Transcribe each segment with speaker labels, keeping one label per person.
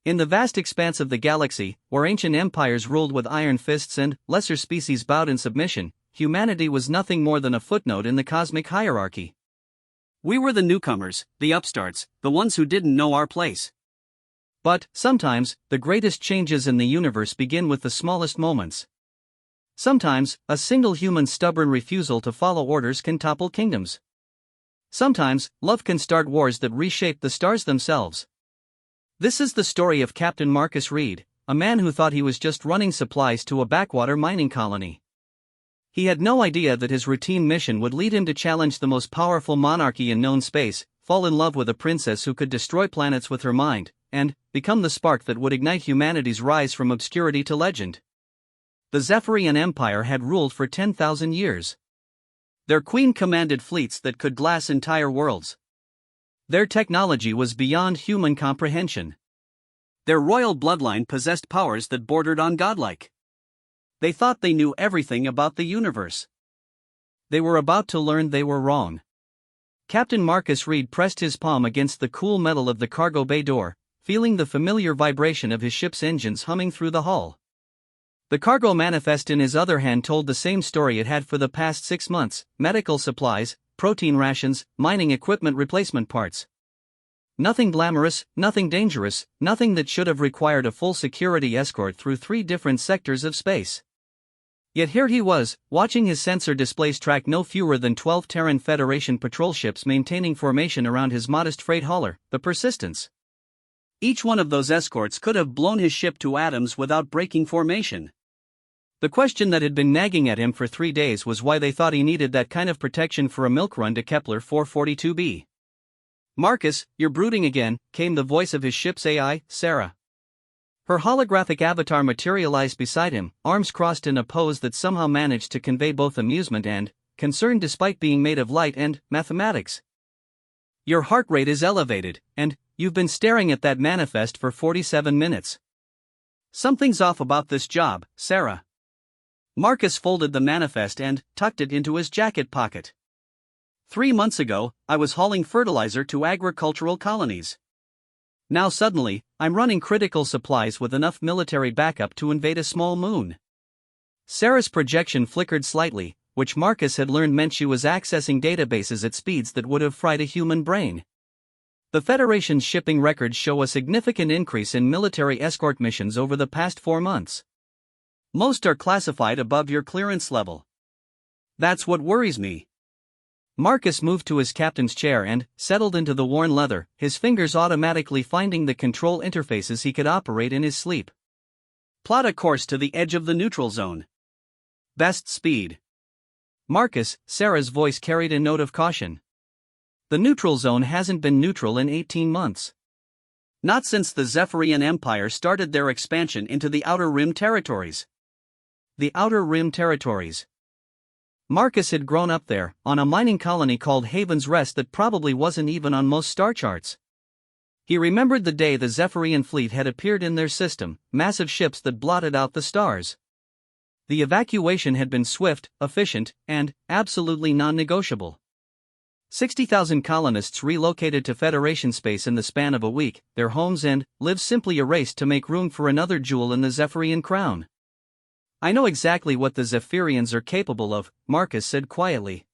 Speaker 1: In the vast expanse of the galaxy, where ancient empires ruled with iron fists and lesser species bowed in submission, humanity was nothing more than a footnote in the cosmic hierarchy. We were the newcomers, the upstarts, the ones who didn't know our place. But, sometimes, the greatest changes in the universe begin with the smallest moments. Sometimes, a single human's stubborn refusal to follow orders can topple kingdoms. Sometimes, love can start wars that reshape the stars themselves. This is the story of Captain Marcus Reed, a man who thought he was just running supplies to a backwater mining colony. He had no idea that his routine mission would lead him to challenge the most powerful monarchy in known space, fall in love with a princess who could destroy planets with her mind, and become the spark that would ignite humanity's rise from obscurity to legend. The Zephyrian Empire had ruled for 10,000 years. Their queen commanded fleets that could glass entire worlds. Their technology was beyond human comprehension. Their royal bloodline possessed powers that bordered on godlike. They thought they knew everything about the universe. They were about to learn they were wrong. Captain Marcus Reed pressed his palm against the cool metal of the cargo bay door, feeling the familiar vibration of his ship's engines humming through the hull. The cargo manifest in his other hand told the same story it had for the past 6 months: medical supplies, protein rations, mining equipment replacement parts. Nothing glamorous, nothing dangerous, nothing that should have required a full security escort through 3 different sectors of space. Yet here he was, watching his sensor displays track no fewer than 12 Terran Federation patrol ships maintaining formation around his modest freight hauler, the Persistence. Each one of those escorts could have blown his ship to atoms without breaking formation. The question that had been nagging at him for 3 days was why they thought he needed that kind of protection for a milk run to Kepler 442b. "Marcus, you're brooding again," came the voice of his ship's AI, Sarah. Her holographic avatar materialized beside him, arms crossed in a pose that somehow managed to convey both amusement and concern despite being made of light and mathematics. "Your heart rate is elevated, and you've been staring at that manifest for 47 minutes. Something's off about this job, Sarah." Marcus folded the manifest and tucked it into his jacket pocket. 3 months ago, I was hauling fertilizer to agricultural colonies. Now suddenly, I'm running critical supplies with enough military backup to invade a small moon. Sarah's projection flickered slightly, which Marcus had learned meant she was accessing databases at speeds that would have fried a human brain. The Federation's shipping records show a significant increase in military escort missions over the past 4 months. Most are classified above your clearance level. That's what worries me. Marcus moved to his captain's chair and settled into the worn leather, his fingers automatically finding the control interfaces he could operate in his sleep. Plot a course to the edge of the neutral zone. Best speed. Marcus, Sarah's voice carried a note of caution. The neutral zone hasn't been neutral in 18 months. Not since the Zephyrian Empire started their expansion into the Outer Rim territories. The Outer Rim territories. Marcus had grown up there, on a mining colony called Haven's Rest that probably wasn't even on most star charts. He remembered the day the Zephyrian fleet had appeared in their system, massive ships that blotted out the stars. The evacuation had been swift, efficient, and absolutely non-negotiable. 60,000 colonists relocated to Federation space in the span of a week, their homes and lives simply erased to make room for another jewel in the Zephyrian crown. "I know exactly what the Zephyrians are capable of," Marcus said quietly.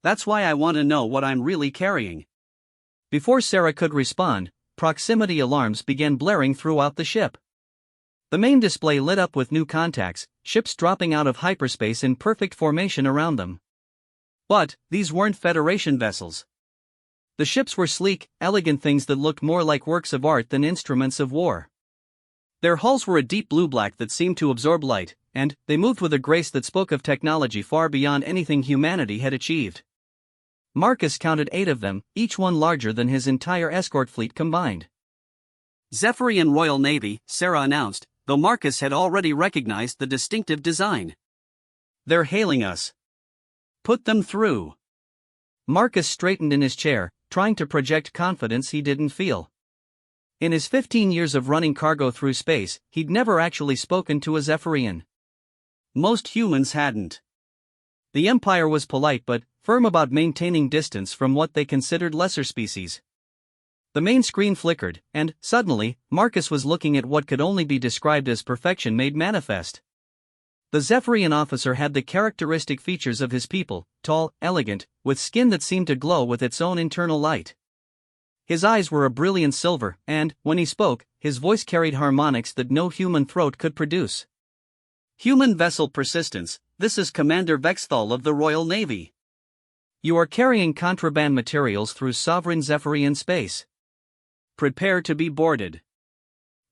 Speaker 1: "That's why I want to know what I'm really carrying." Before Sarah could respond, proximity alarms began blaring throughout the ship. The main display lit up with new contacts, ships dropping out of hyperspace in perfect formation around them. But these weren't Federation vessels. The ships were sleek, elegant things that looked more like works of art than instruments of war. Their hulls were a deep blue-black that seemed to absorb light, and they moved with a grace that spoke of technology far beyond anything humanity had achieved. Marcus counted 8 of them, each one larger than his entire escort fleet combined. "Zephyrian Royal Navy," Sarah announced, though Marcus had already recognized the distinctive design. "They're hailing us. Put them through." Marcus straightened in his chair, trying to project confidence he didn't feel. In his 15 years of running cargo through space, he'd never actually spoken to a Zephyrian. Most humans hadn't. The Empire was polite but firm about maintaining distance from what they considered lesser species. The main screen flickered, and, suddenly, Marcus was looking at what could only be described as perfection made manifest. The Zephyrian officer had the characteristic features of his people, tall, elegant, with skin that seemed to glow with its own internal light. His eyes were a brilliant silver, and, when he spoke, his voice carried harmonics that no human throat could produce. Human vessel persistence, this is Commander Vexthal of the Royal Navy. You are carrying contraband materials through sovereign Zephyrian space. Prepare to be boarded.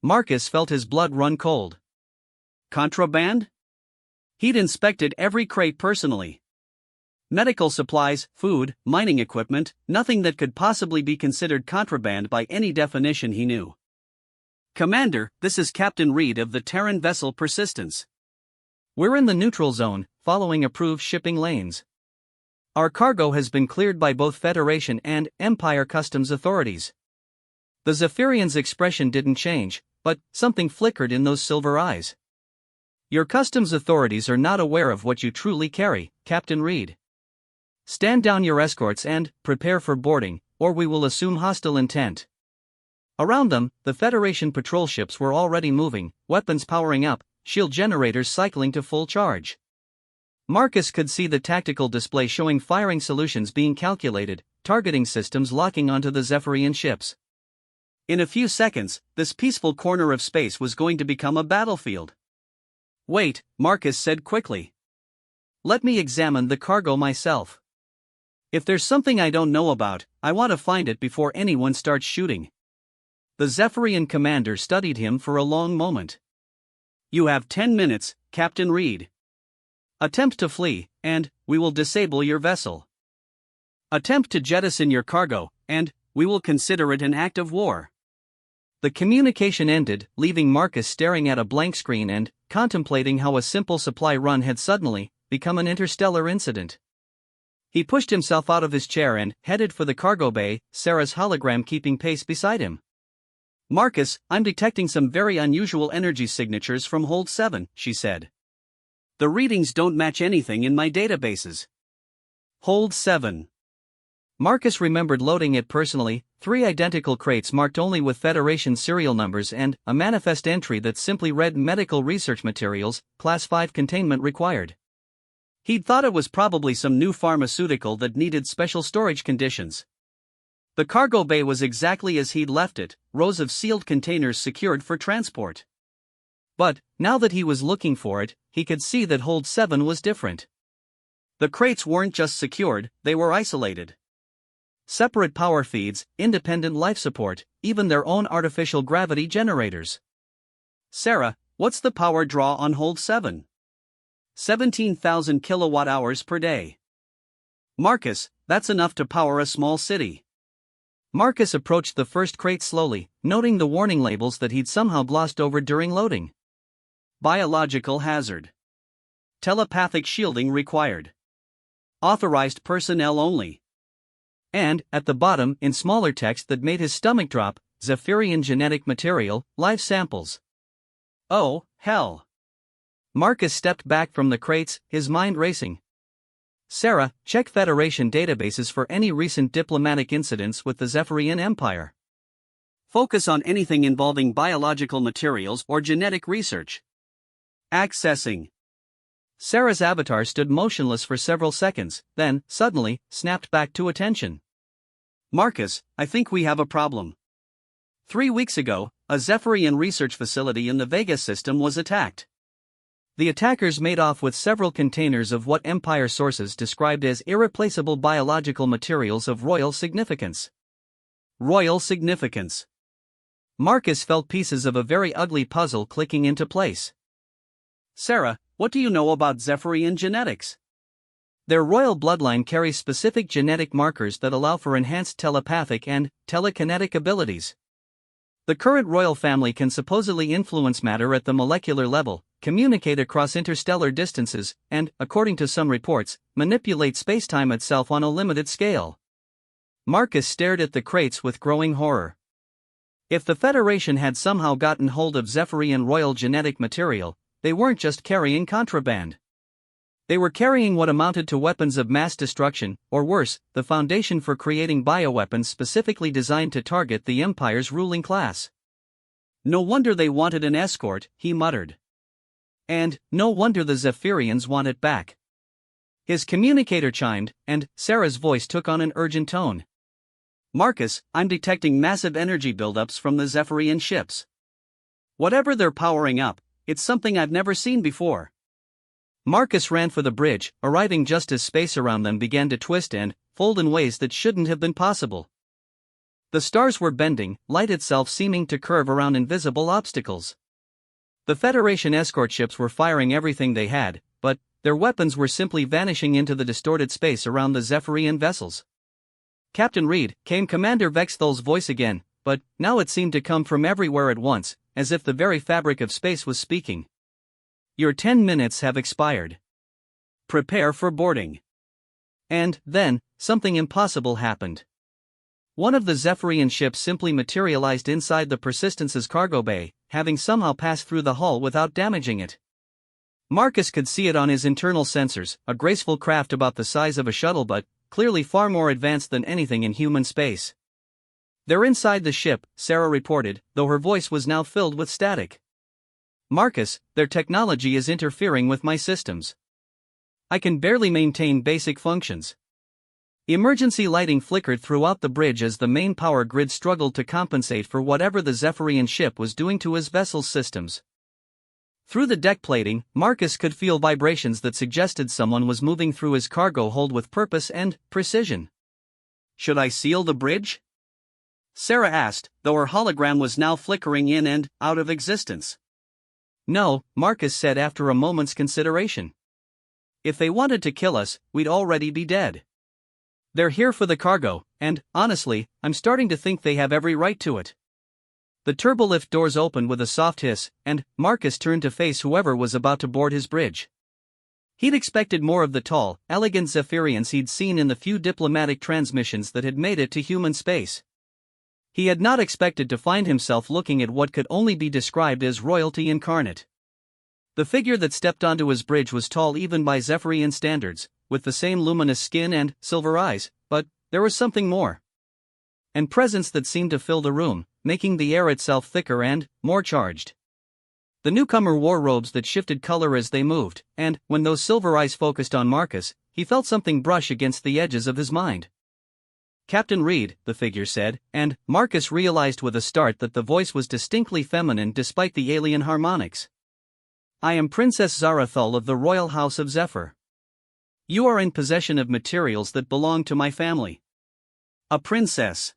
Speaker 1: Marcus felt his blood run cold. Contraband? He'd inspected every crate personally. Medical supplies, food, mining equipment, nothing that could possibly be considered contraband by any definition he knew. Commander, this is Captain Reed of the Terran vessel Persistence. We're in the neutral zone, following approved shipping lanes. Our cargo has been cleared by both Federation and Empire customs authorities. The Zephyrian's expression didn't change, but something flickered in those silver eyes. Your customs authorities are not aware of what you truly carry, Captain Reed. Stand down your escorts and prepare for boarding, or we will assume hostile intent. Around them, the Federation patrol ships were already moving, weapons powering up, shield generators cycling to full charge. Marcus could see the tactical display showing firing solutions being calculated, targeting systems locking onto the Zephyrian ships. In a few seconds, this peaceful corner of space was going to become a battlefield. Wait, Marcus said quickly. Let me examine the cargo myself. If there's something I don't know about, I want to find it before anyone starts shooting. The Zephyrian commander studied him for a long moment. You have 10 minutes, Captain Reed. Attempt to flee, and we will disable your vessel. Attempt to jettison your cargo, and we will consider it an act of war. The communication ended, leaving Marcus staring at a blank screen and contemplating how a simple supply run had suddenly become an interstellar incident. He pushed himself out of his chair and headed for the cargo bay, Sarah's hologram keeping pace beside him. Marcus, I'm detecting some very unusual energy signatures from Hold 7, she said. The readings don't match anything in my databases. Hold 7. Marcus remembered loading it personally, 3 identical crates marked only with Federation serial numbers and a manifest entry that simply read medical research materials, Class 5 containment required. He'd thought it was probably some new pharmaceutical that needed special storage conditions. The cargo bay was exactly as he'd left it, rows of sealed containers secured for transport. But, now that he was looking for it, he could see that Hold 7 was different. The crates weren't just secured, they were isolated. Separate power feeds, independent life support, even their own artificial gravity generators. Sarah, what's the power draw on Hold 7? 17,000 kilowatt-hours per day. Marcus, that's enough to power a small city. Marcus approached the first crate slowly, noting the warning labels that he'd somehow glossed over during loading. Biological hazard. Telepathic shielding required. Authorized personnel only. And, at the bottom, in smaller text that made his stomach drop, Zephyrian genetic material, live samples. Oh, hell. Marcus stepped back from the crates, his mind racing. Sarah, check Federation databases for any recent diplomatic incidents with the Zephyrian Empire. Focus on anything involving biological materials or genetic research. Accessing. Sarah's avatar stood motionless for several seconds, then, suddenly, snapped back to attention. Marcus, I think we have a problem. 3 weeks ago, a Zephyrian research facility in the Vega system was attacked. The attackers made off with several containers of what Empire sources described as irreplaceable biological materials of royal significance. Royal significance. Marcus felt pieces of a very ugly puzzle clicking into place. Sarah, what do you know about Zephyrian genetics? Their royal bloodline carries specific genetic markers that allow for enhanced telepathic and telekinetic abilities. The current royal family can supposedly influence matter at the molecular level, communicate across interstellar distances, and, according to some reports, manipulate spacetime itself on a limited scale. Marcus stared at the crates with growing horror. If the Federation had somehow gotten hold of Zephyrian royal genetic material, they weren't just carrying contraband. They were carrying what amounted to weapons of mass destruction, or worse, the foundation for creating bioweapons specifically designed to target the Empire's ruling class. "No wonder they wanted an escort," he muttered. "And no wonder the Zephyrians want it back." His communicator chimed, and Sarah's voice took on an urgent tone. "Marcus, I'm detecting massive energy buildups from the Zephyrian ships. Whatever they're powering up, it's something I've never seen before." Marcus ran for the bridge, arriving just as space around them began to twist and fold in ways that shouldn't have been possible. The stars were bending, light itself seeming to curve around invisible obstacles. The Federation escort ships were firing everything they had, but their weapons were simply vanishing into the distorted space around the Zephyrian vessels. "Captain Reed," came Commander Vexthol's voice again, but now it seemed to come from everywhere at once, as if the very fabric of space was speaking. "Your 10 minutes have expired. Prepare for boarding." And then, something impossible happened. One of the Zephyrian ships simply materialized inside the Persistence's cargo bay, having somehow passed through the hull without damaging it. Marcus could see it on his internal sensors, a graceful craft about the size of a shuttle but clearly far more advanced than anything in human space. "They're inside the ship," Sarah reported, though her voice was now filled with static. "Marcus, their technology is interfering with my systems. I can barely maintain basic functions." Emergency lighting flickered throughout the bridge as the main power grid struggled to compensate for whatever the Zephyrian ship was doing to his vessel's systems. Through the deck plating, Marcus could feel vibrations that suggested someone was moving through his cargo hold with purpose and precision. "Should I seal the bridge?" Sarah asked, though her hologram was now flickering in and out of existence. "No," Marcus said after a moment's consideration. "If they wanted to kill us, we'd already be dead. They're here for the cargo, and, honestly, I'm starting to think they have every right to it." The turbolift doors opened with a soft hiss, and Marcus turned to face whoever was about to board his bridge. He'd expected more of the tall, elegant Zephyrians he'd seen in the few diplomatic transmissions that had made it to human space. He had not expected to find himself looking at what could only be described as royalty incarnate. The figure that stepped onto his bridge was tall even by Zephyrian standards, with the same luminous skin and silver eyes, but there was something more. And presence that seemed to fill the room, making the air itself thicker and more charged. The newcomer wore robes that shifted color as they moved, and when those silver eyes focused on Marcus, he felt something brush against the edges of his mind. "Captain Reed," the figure said, and Marcus realized with a start that the voice was distinctly feminine despite the alien harmonics. "I am Princess Zarathul of the Royal House of Zephyr. You are in possession of materials that belong to my family." A princess.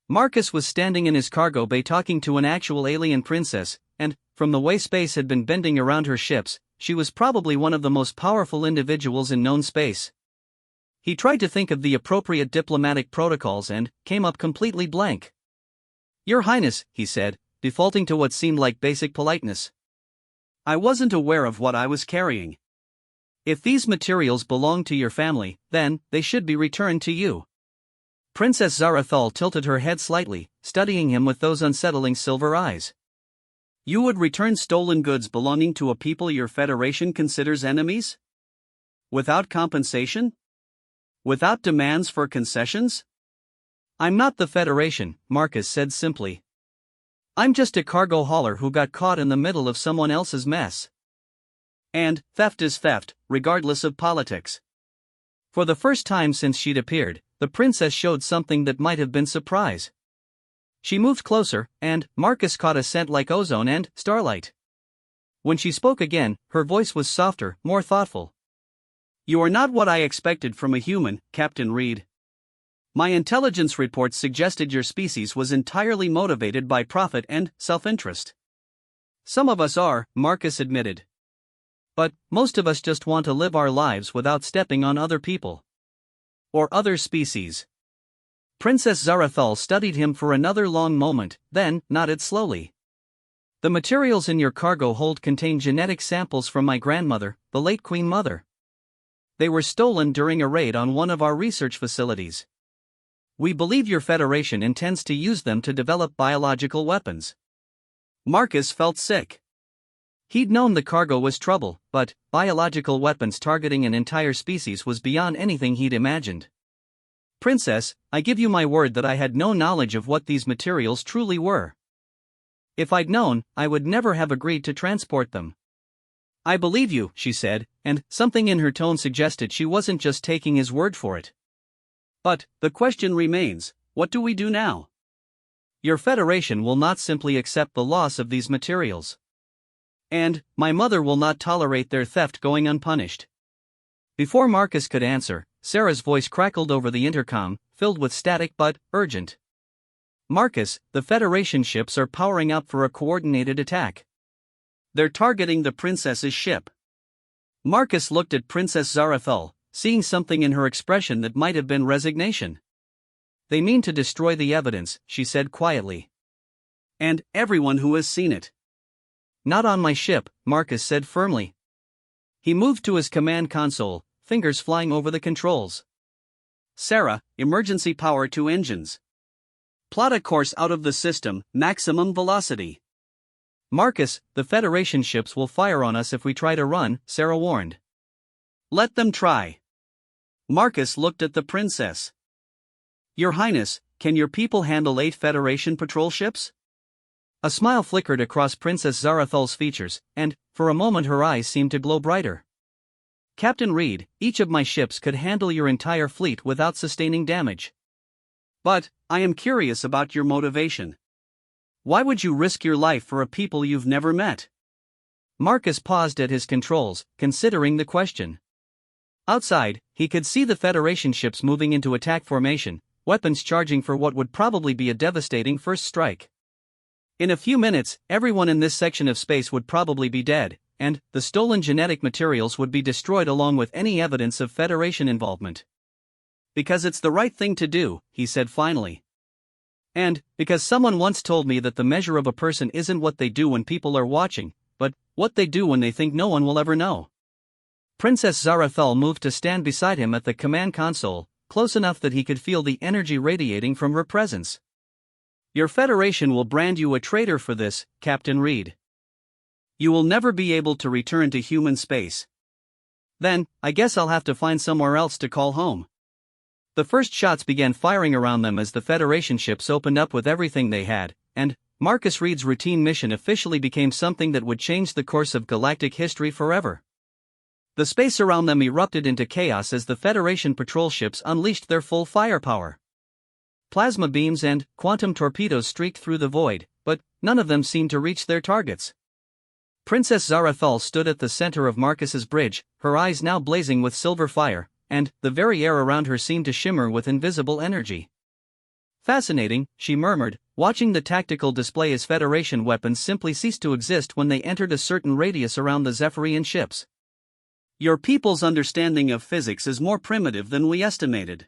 Speaker 1: Marcus was standing in his cargo bay talking to an actual alien princess, and, from the way space had been bending around her ships, she was probably one of the most powerful individuals in known space. He tried to think of the appropriate diplomatic protocols and came up completely blank. "Your Highness," he said, defaulting to what seemed like basic politeness. "I wasn't aware of what I was carrying. If these materials belong to your family, then they should be returned to you." Princess Zarathul tilted her head slightly, studying him with those unsettling silver eyes. "You would return stolen goods belonging to a people your Federation considers enemies? Without compensation? Without demands for concessions?" "I'm not the Federation," Marcus said simply. "I'm just a cargo hauler who got caught in the middle of someone else's mess. And theft is theft, regardless of politics." For the first time since she'd appeared, the princess showed something that might have been surprise. She moved closer, and Marcus caught a scent like ozone and starlight. When she spoke again, her voice was softer, more thoughtful. "You are not what I expected from a human, Captain Reed. My intelligence reports suggested your species was entirely motivated by profit and self-interest." "Some of us are," Marcus admitted. "But most of us just want to live our lives without stepping on other people. Or other species." Princess Zarathul studied him for another long moment, then nodded slowly. "The materials in your cargo hold contain genetic samples from my grandmother, the late Queen Mother. They were stolen during a raid on one of our research facilities. We believe your Federation intends to use them to develop biological weapons." Marcus felt sick. He'd known the cargo was trouble, but biological weapons targeting an entire species was beyond anything he'd imagined. Princess, I give you my word that I had no knowledge of what these materials truly were. If I'd known, I would never have agreed to transport them. I believe you, she said, and something in her tone suggested she wasn't just taking his word for it. But the question remains, what do we do now? Your Federation will not simply accept the loss of these materials. And my mother will not tolerate their theft going unpunished. Before Marcus could answer, Sarah's voice crackled over the intercom, filled with static but urgent. Marcus, the Federation ships are powering up for a coordinated attack. They're targeting the princess's ship. Marcus looked at Princess Zarathul, seeing something in her expression that might have been resignation. They mean to destroy the evidence, she said quietly. And everyone who has seen it. Not on my ship, Marcus said firmly. He moved to his command console, fingers flying over the controls. Sarah, emergency power to engines. Plot a course out of the system, maximum velocity. Marcus, the Federation ships will fire on us if we try to run, Sarah warned. Let them try. Marcus looked at the princess. Your Highness, can your people handle 8 Federation patrol ships? A smile flickered across Princess Zarathul's features, and, for a moment her eyes seemed to glow brighter. Captain Reed, each of my ships could handle your entire fleet without sustaining damage. But, I am curious about your motivation. Why would you risk your life for a people you've never met? Marcus paused at his controls, considering the question. Outside, he could see the Federation ships moving into attack formation, weapons charging for what would probably be a devastating first strike. In a few minutes, everyone in this section of space would probably be dead, and the stolen genetic materials would be destroyed along with any evidence of Federation involvement. Because it's the right thing to do, he said finally. And, because someone once told me that the measure of a person isn't what they do when people are watching, but what they do when they think no one will ever know. Princess Zarathul moved to stand beside him at the command console, close enough that he could feel the energy radiating from her presence. Your Federation will brand you a traitor for this, Captain Reed. You will never be able to return to human space. Then, I guess I'll have to find somewhere else to call home. The first shots began firing around them as the Federation ships opened up with everything they had, and Marcus Reed's routine mission officially became something that would change the course of galactic history forever. The space around them erupted into chaos as the Federation patrol ships unleashed their full firepower. Plasma beams and quantum torpedoes streaked through the void, but none of them seemed to reach their targets. Princess Zarathul stood at the center of Marcus's bridge, her eyes now blazing with silver fire, and the very air around her seemed to shimmer with invisible energy. Fascinating, she murmured, watching the tactical display as Federation weapons simply ceased to exist when they entered a certain radius around the Zephyrian ships. Your people's understanding of physics is more primitive than we estimated.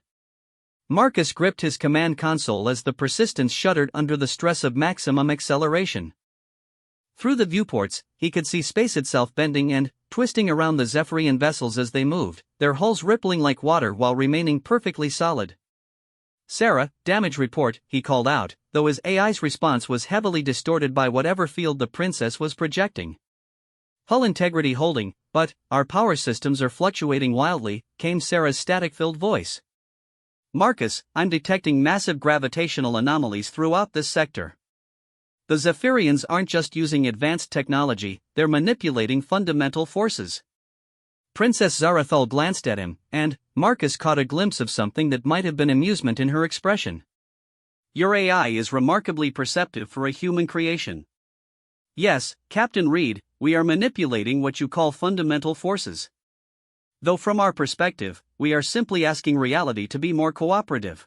Speaker 1: Marcus gripped his command console as the Persistence shuddered under the stress of maximum acceleration. Through the viewports, he could see space itself bending and twisting around the Zephyrian vessels as they moved, their hulls rippling like water while remaining perfectly solid. Sarah, damage report, he called out, though his AI's response was heavily distorted by whatever field the princess was projecting. Hull integrity holding, but our power systems are fluctuating wildly, came Sarah's static-filled voice. Marcus, I'm detecting massive gravitational anomalies throughout this sector. The Zephyrians aren't just using advanced technology, they're manipulating fundamental forces. Princess Zarathul glanced at him, and Marcus caught a glimpse of something that might have been amusement in her expression. Your AI is remarkably perceptive for a human creation. Yes, Captain Reed, we are manipulating what you call fundamental forces. Though from our perspective, we are simply asking reality to be more cooperative.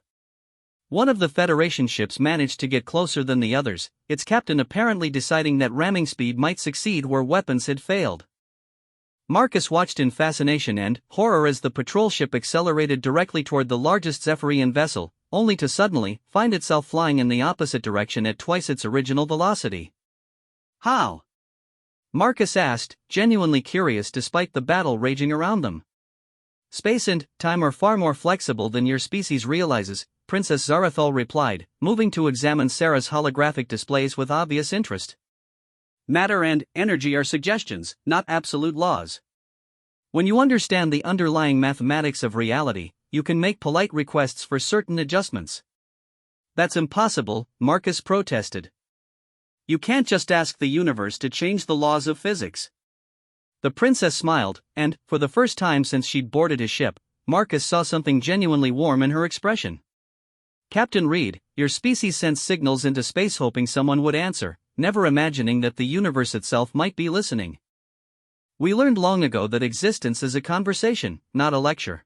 Speaker 1: One of the Federation ships managed to get closer than the others, its captain apparently deciding that ramming speed might succeed where weapons had failed. Marcus watched in fascination and horror as the patrol ship accelerated directly toward the largest Zephyrian vessel, only to suddenly find itself flying in the opposite direction at twice its original velocity. How? Marcus asked, genuinely curious despite the battle raging around them. Space and time are far more flexible than your species realizes, Princess Zarathul replied, moving to examine Sarah's holographic displays with obvious interest. Matter and energy are suggestions, not absolute laws. When you understand the underlying mathematics of reality, you can make polite requests for certain adjustments. That's impossible, Marcus protested. You can't just ask the universe to change the laws of physics. The princess smiled, and, for the first time since she'd boarded his ship, Marcus saw something genuinely warm in her expression. Captain Reed, your species sends signals into space hoping someone would answer, never imagining that the universe itself might be listening. We learned long ago that existence is a conversation, not a lecture.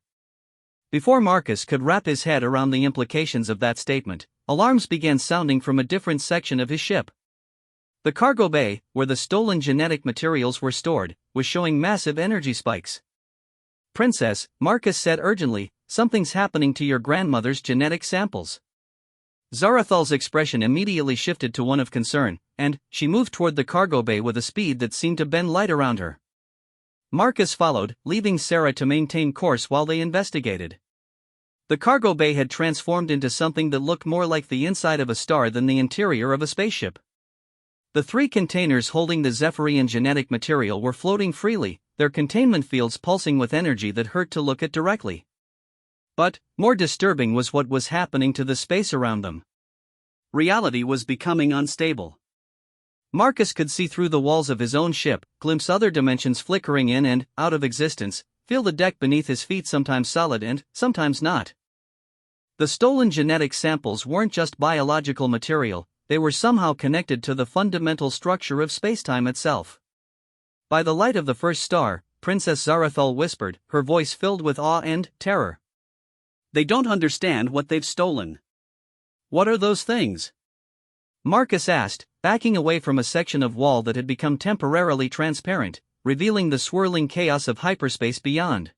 Speaker 1: Before Marcus could wrap his head around the implications of that statement, alarms began sounding from a different section of his ship. The cargo bay, where the stolen genetic materials were stored, was showing massive energy spikes. Princess, Marcus said urgently, something's happening to your grandmother's genetic samples. Zarathal's expression immediately shifted to one of concern, and she moved toward the cargo bay with a speed that seemed to bend light around her. Marcus followed, leaving Sarah to maintain course while they investigated. The cargo bay had transformed into something that looked more like the inside of a star than the interior of a spaceship. The 3 containers holding the Zephyrian genetic material were floating freely, their containment fields pulsing with energy that hurt to look at directly. But, more disturbing was what was happening to the space around them. Reality was becoming unstable. Marcus could see through the walls of his own ship, glimpse other dimensions flickering in and out of existence, feel the deck beneath his feet sometimes solid and sometimes not. The stolen genetic samples weren't just biological material, they were somehow connected to the fundamental structure of spacetime itself. By the light of the first star, Princess Zarathal whispered, her voice filled with awe and terror. They don't understand what they've stolen. What are those things? Marcus asked, backing away from a section of wall that had become temporarily transparent, revealing the swirling chaos of hyperspace beyond.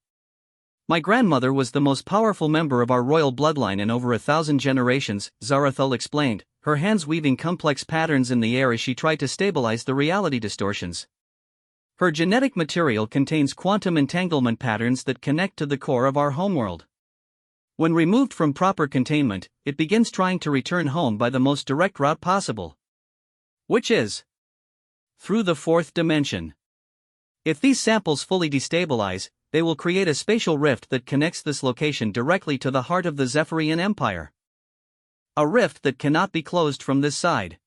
Speaker 1: My grandmother was the most powerful member of our royal bloodline in over 1,000 generations, Zarathal explained, her hands weaving complex patterns in the air as she tried to stabilize the reality distortions. Her genetic material contains quantum entanglement patterns that connect to the core of our homeworld. When removed from proper containment, it begins trying to return home by the most direct route possible. Which is through the 4th dimension. If these samples fully destabilize, they will create a spatial rift that connects this location directly to the heart of the Zephyrian Empire. A rift that cannot be closed from this side.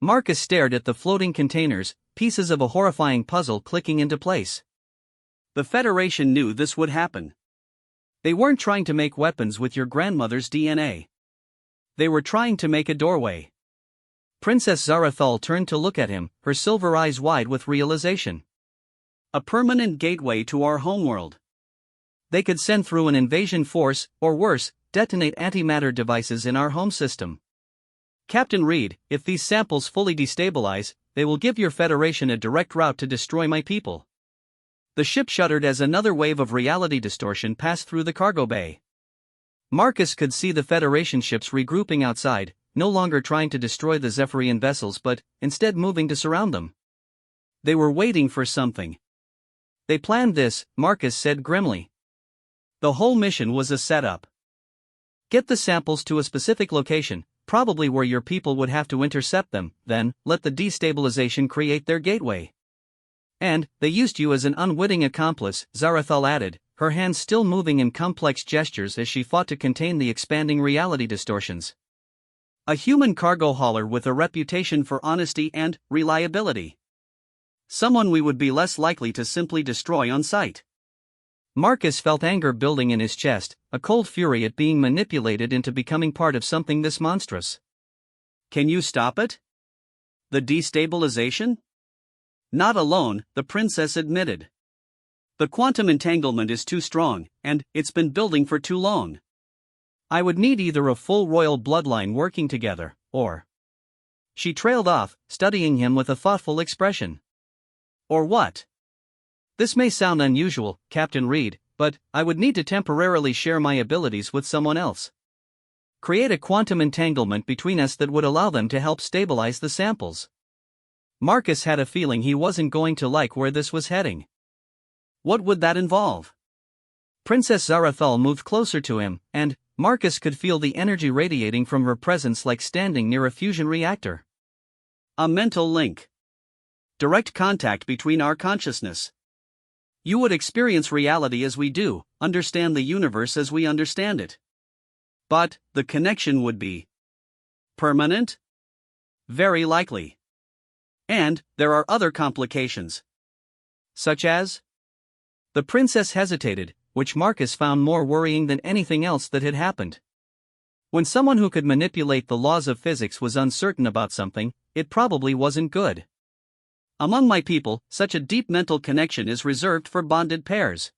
Speaker 1: Marcus stared at the floating containers, pieces of a horrifying puzzle clicking into place. The Federation knew this would happen. They weren't trying to make weapons with your grandmother's DNA. They were trying to make a doorway. Princess Zarathal turned to look at him, her silver eyes wide with realization. A permanent gateway to our homeworld. They could send through an invasion force, or worse, detonate antimatter devices in our home system. Captain Reed, if these samples fully destabilize, they will give your Federation a direct route to destroy my people. The ship shuddered as another wave of reality distortion passed through the cargo bay. Marcus could see the Federation ships regrouping outside, no longer trying to destroy the Zephyrian vessels but, instead moving to surround them. They were waiting for something. They planned this, Marcus said grimly. The whole mission was a setup. Get the samples to a specific location, probably where your people would have to intercept them, then, let the destabilization create their gateway. And, they used you as an unwitting accomplice, Zarathal added, her hands still moving in complex gestures as she fought to contain the expanding reality distortions. A human cargo hauler with a reputation for honesty and reliability. Someone we would be less likely to simply destroy on sight. Marcus felt anger building in his chest, a cold fury at being manipulated into becoming part of something this monstrous. Can you stop it? The destabilization? Not alone, the princess admitted. The quantum entanglement is too strong, and it's been building for too long. I would need either a full royal bloodline working together, or... She trailed off, studying him with a thoughtful expression. Or what? This may sound unusual, Captain Reed, but I would need to temporarily share my abilities with someone else. Create a quantum entanglement between us that would allow them to help stabilize the samples. Marcus had a feeling he wasn't going to like where this was heading. What would that involve? Princess Zarathal moved closer to him, and Marcus could feel the energy radiating from her presence like standing near a fusion reactor. A mental link. direct contact between our consciousness. You would experience reality as we do, understand the universe as we understand it. But, the connection would be permanent? Very likely. And, there are other complications. Such as? The princess hesitated, which Marcus found more worrying than anything else that had happened. When someone who could manipulate the laws of physics was uncertain about something, it probably wasn't good. Among my people, such a deep mental connection is reserved for bonded pairs.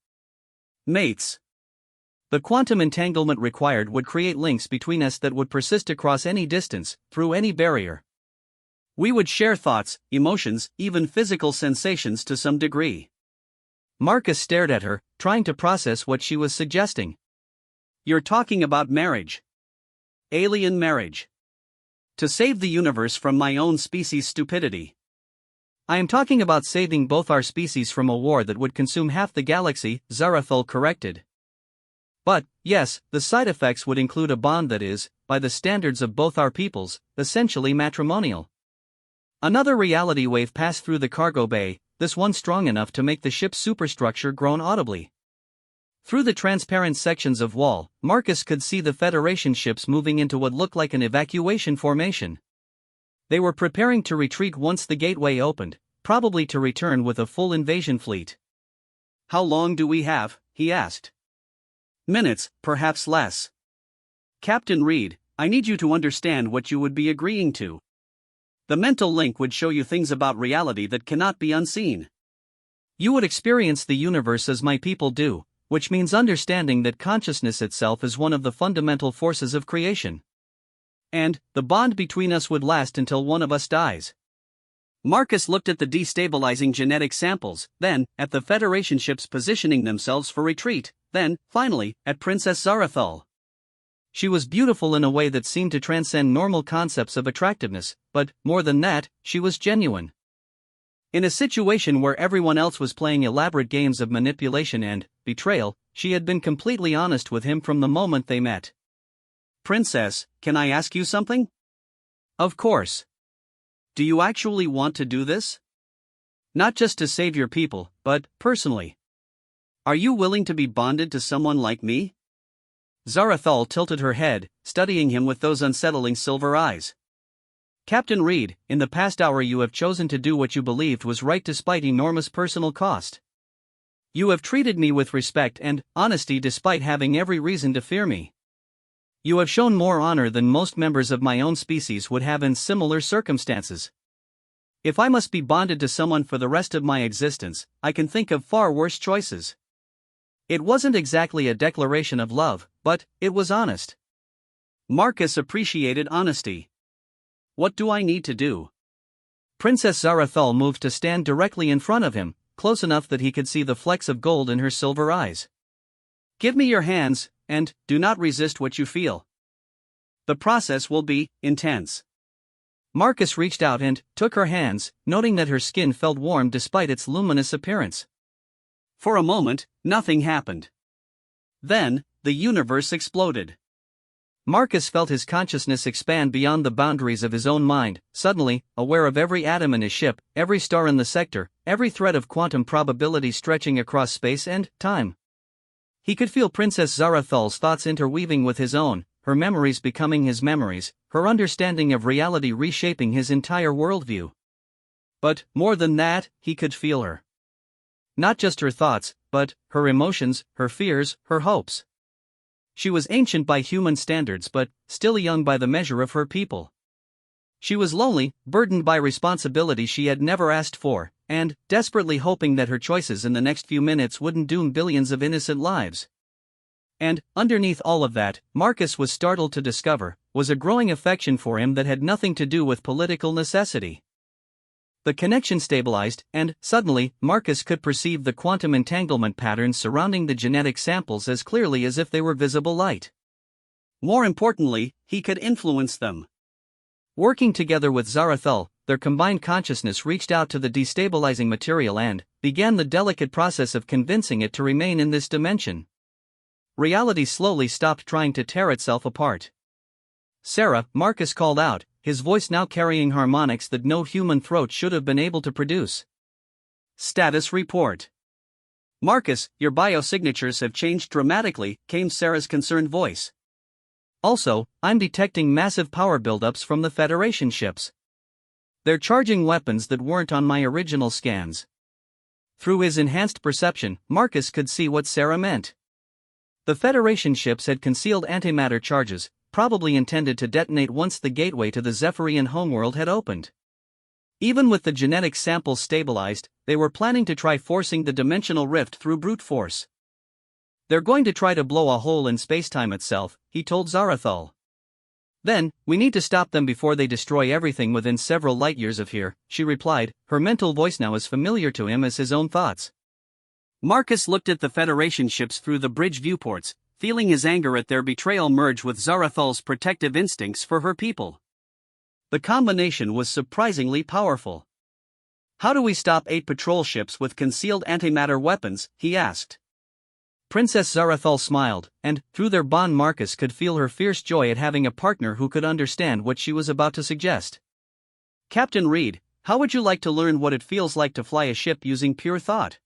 Speaker 1: Mates. The quantum entanglement required would create links between us that would persist across any distance, through any barrier. We would share thoughts, emotions, even physical sensations to some degree. Marcus stared at her, trying to process what she was suggesting. You're talking about marriage. Alien marriage. To save the universe from my own species' stupidity. I am talking about saving both our species from a war that would consume half the galaxy, Zarathul corrected. But, yes, the side effects would include a bond that is, by the standards of both our peoples, essentially matrimonial. Another reality wave passed through the cargo bay, this one strong enough to make the ship's superstructure groan audibly. Through the transparent sections of wall, Marcus could see the Federation ships moving into what looked like an evacuation formation. They were preparing to retreat once the gateway opened, probably to return with a full invasion fleet. How long do we have? He asked. Minutes, perhaps less. Captain Reed, I need you to understand what you would be agreeing to. The mental link would show you things about reality that cannot be unseen. You would experience the universe as my people do, which means understanding that consciousness itself is one of the fundamental forces of creation. And, the bond between us would last until one of us dies. Marcus looked at the destabilizing genetic samples, then, at the Federation ships positioning themselves for retreat, then, finally, at Princess Zarathul. She was beautiful in a way that seemed to transcend normal concepts of attractiveness, but, more than that, she was genuine. In a situation where everyone else was playing elaborate games of manipulation and betrayal, she had been completely honest with him from the moment they met. Princess, can I ask you something? Of course. Do you actually want to do this? Not just to save your people, but, personally. Are you willing to be bonded to someone like me? Zarathul tilted her head, studying him with those unsettling silver eyes. Captain Reed, in the past hour you have chosen to do what you believed was right despite enormous personal cost. You have treated me with respect and honesty despite having every reason to fear me. You have shown more honor than most members of my own species would have in similar circumstances. If I must be bonded to someone for the rest of my existence, I can think of far worse choices. It wasn't exactly a declaration of love, but it was honest. Marcus appreciated honesty. What do I need to do? Princess Zarathul moved to stand directly in front of him, close enough that he could see the flecks of gold in her silver eyes. Give me your hands, and do not resist what you feel. The process will be intense. Marcus reached out and took her hands, noting that her skin felt warm despite its luminous appearance. For a moment, nothing happened. Then, the universe exploded. Marcus felt his consciousness expand beyond the boundaries of his own mind, suddenly, aware of every atom in his ship, every star in the sector, every thread of quantum probability stretching across space and time. He could feel Princess Zarathul's thoughts interweaving with his own, her memories becoming his memories, her understanding of reality reshaping his entire worldview. But, more than that, he could feel her. Not just her thoughts, but her emotions, her fears, her hopes. She was ancient by human standards but still young by the measure of her people. She was lonely, burdened by responsibility she had never asked for, and desperately hoping that her choices in the next few minutes wouldn't doom billions of innocent lives. And, underneath all of that, Marcus was startled to discover, was a growing affection for him that had nothing to do with political necessity. The connection stabilized, and, suddenly, Marcus could perceive the quantum entanglement patterns surrounding the genetic samples as clearly as if they were visible light. More importantly, he could influence them. Working together with Zarathul, their combined consciousness reached out to the destabilizing material and began the delicate process of convincing it to remain in this dimension. Reality slowly stopped trying to tear itself apart. Sarah, Marcus called out, his voice now carrying harmonics that no human throat should have been able to produce. Status report. Marcus, your biosignatures have changed dramatically, came Sarah's concerned voice. Also, I'm detecting massive power buildups from the Federation ships. They're charging weapons that weren't on my original scans. Through his enhanced perception, Marcus could see what Sarah meant. The Federation ships had concealed antimatter charges, probably intended to detonate once the gateway to the Zephyrian homeworld had opened. Even with the genetic samples stabilized, they were planning to try forcing the dimensional rift through brute force. They're going to try to blow a hole in spacetime itself, he told Zarathal. Then, we need to stop them before they destroy everything within several light-years of here, she replied, her mental voice now as familiar to him as his own thoughts. Marcus looked at the Federation ships through the bridge viewports, feeling his anger at their betrayal merge with Zarathal's protective instincts for her people. The combination was surprisingly powerful. How do we stop 8 patrol ships with concealed antimatter weapons, he asked. Princess Zarathal smiled, and, through their bond Marcus could feel her fierce joy at having a partner who could understand what she was about to suggest. Captain Reed, how would you like to learn what it feels like to fly a ship using pure thought?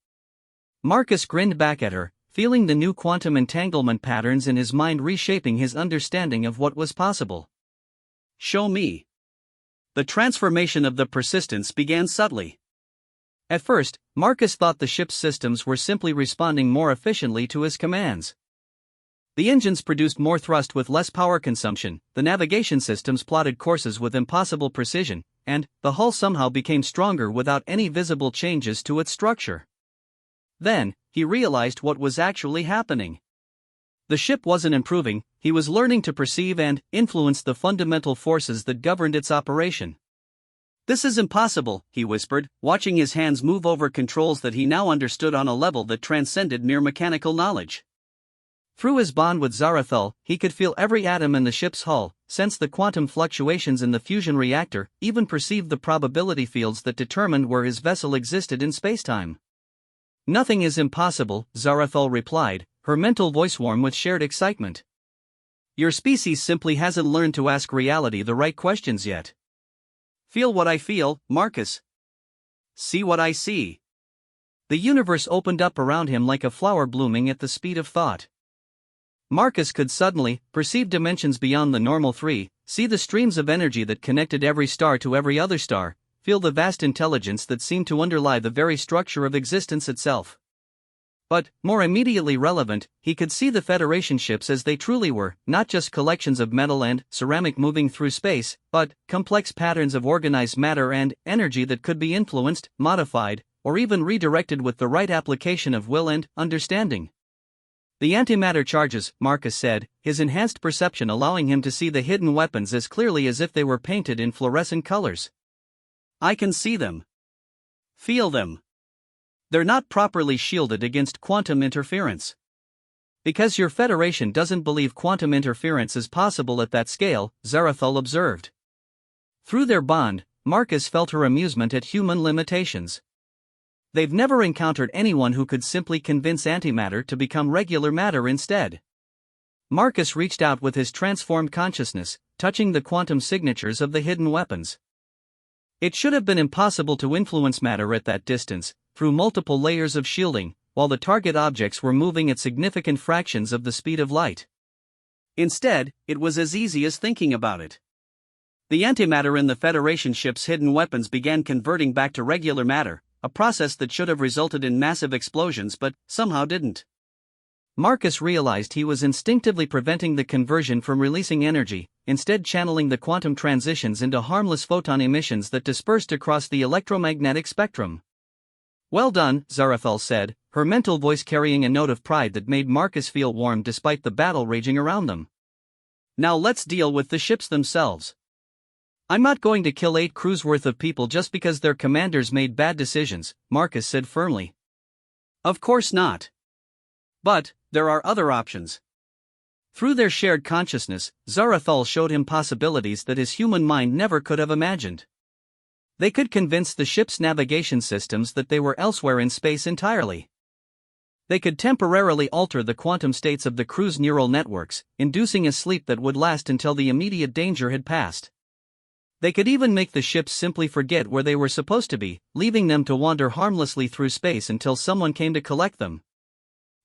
Speaker 1: Marcus grinned back at her, feeling the new quantum entanglement patterns in his mind reshaping his understanding of what was possible. Show me. The transformation of the Persistence began subtly. At first, Marcus thought the ship's systems were simply responding more efficiently to his commands. The engines produced more thrust with less power consumption, the navigation systems plotted courses with impossible precision, and the hull somehow became stronger without any visible changes to its structure. Then, he realized what was actually happening. The ship wasn't improving, he was learning to perceive and influence the fundamental forces that governed its operation. This is impossible, he whispered, watching his hands move over controls that he now understood on a level that transcended mere mechanical knowledge. Through his bond with Zarathal, he could feel every atom in the ship's hull, sense the quantum fluctuations in the fusion reactor, even perceive the probability fields that determined where his vessel existed in spacetime. Nothing is impossible, Zarathal replied, her mental voice warm with shared excitement. Your species simply hasn't learned to ask reality the right questions yet. Feel what I feel, Marcus. See what I see. The universe opened up around him like a flower blooming at the speed of thought. Marcus could suddenly perceive dimensions beyond the normal 3, see the streams of energy that connected every star to every other star, feel the vast intelligence that seemed to underlie the very structure of existence itself. But, more immediately relevant, he could see the Federation ships as they truly were, not just collections of metal and ceramic moving through space, but complex patterns of organized matter and energy that could be influenced, modified, or even redirected with the right application of will and understanding. The antimatter charges, Marcus said, his enhanced perception allowing him to see the hidden weapons as clearly as if they were painted in fluorescent colors. I can see them. Feel them. They're not properly shielded against quantum interference. Because your Federation doesn't believe quantum interference is possible at that scale, Zarathal observed. Through their bond, Marcus felt her amusement at human limitations. They've never encountered anyone who could simply convince antimatter to become regular matter instead. Marcus reached out with his transformed consciousness, touching the quantum signatures of the hidden weapons. It should have been impossible to influence matter at that distance, through multiple layers of shielding, while the target objects were moving at significant fractions of the speed of light. Instead, it was as easy as thinking about it. The antimatter in the Federation ship's hidden weapons began converting back to regular matter, a process that should have resulted in massive explosions but somehow didn't. Marcus realized he was instinctively preventing the conversion from releasing energy, instead channeling the quantum transitions into harmless photon emissions that dispersed across the electromagnetic spectrum. Well done, Zarathal said, her mental voice carrying a note of pride that made Marcus feel warm despite the battle raging around them. Now let's deal with the ships themselves. I'm not going to kill 8 crews worth of people just because their commanders made bad decisions, Marcus said firmly. Of course not. But, there are other options. Through their shared consciousness, Zarathal showed him possibilities that his human mind never could have imagined. They could convince the ship's navigation systems that they were elsewhere in space entirely. They could temporarily alter the quantum states of the crew's neural networks, inducing a sleep that would last until the immediate danger had passed. They could even make the ships simply forget where they were supposed to be, leaving them to wander harmlessly through space until someone came to collect them.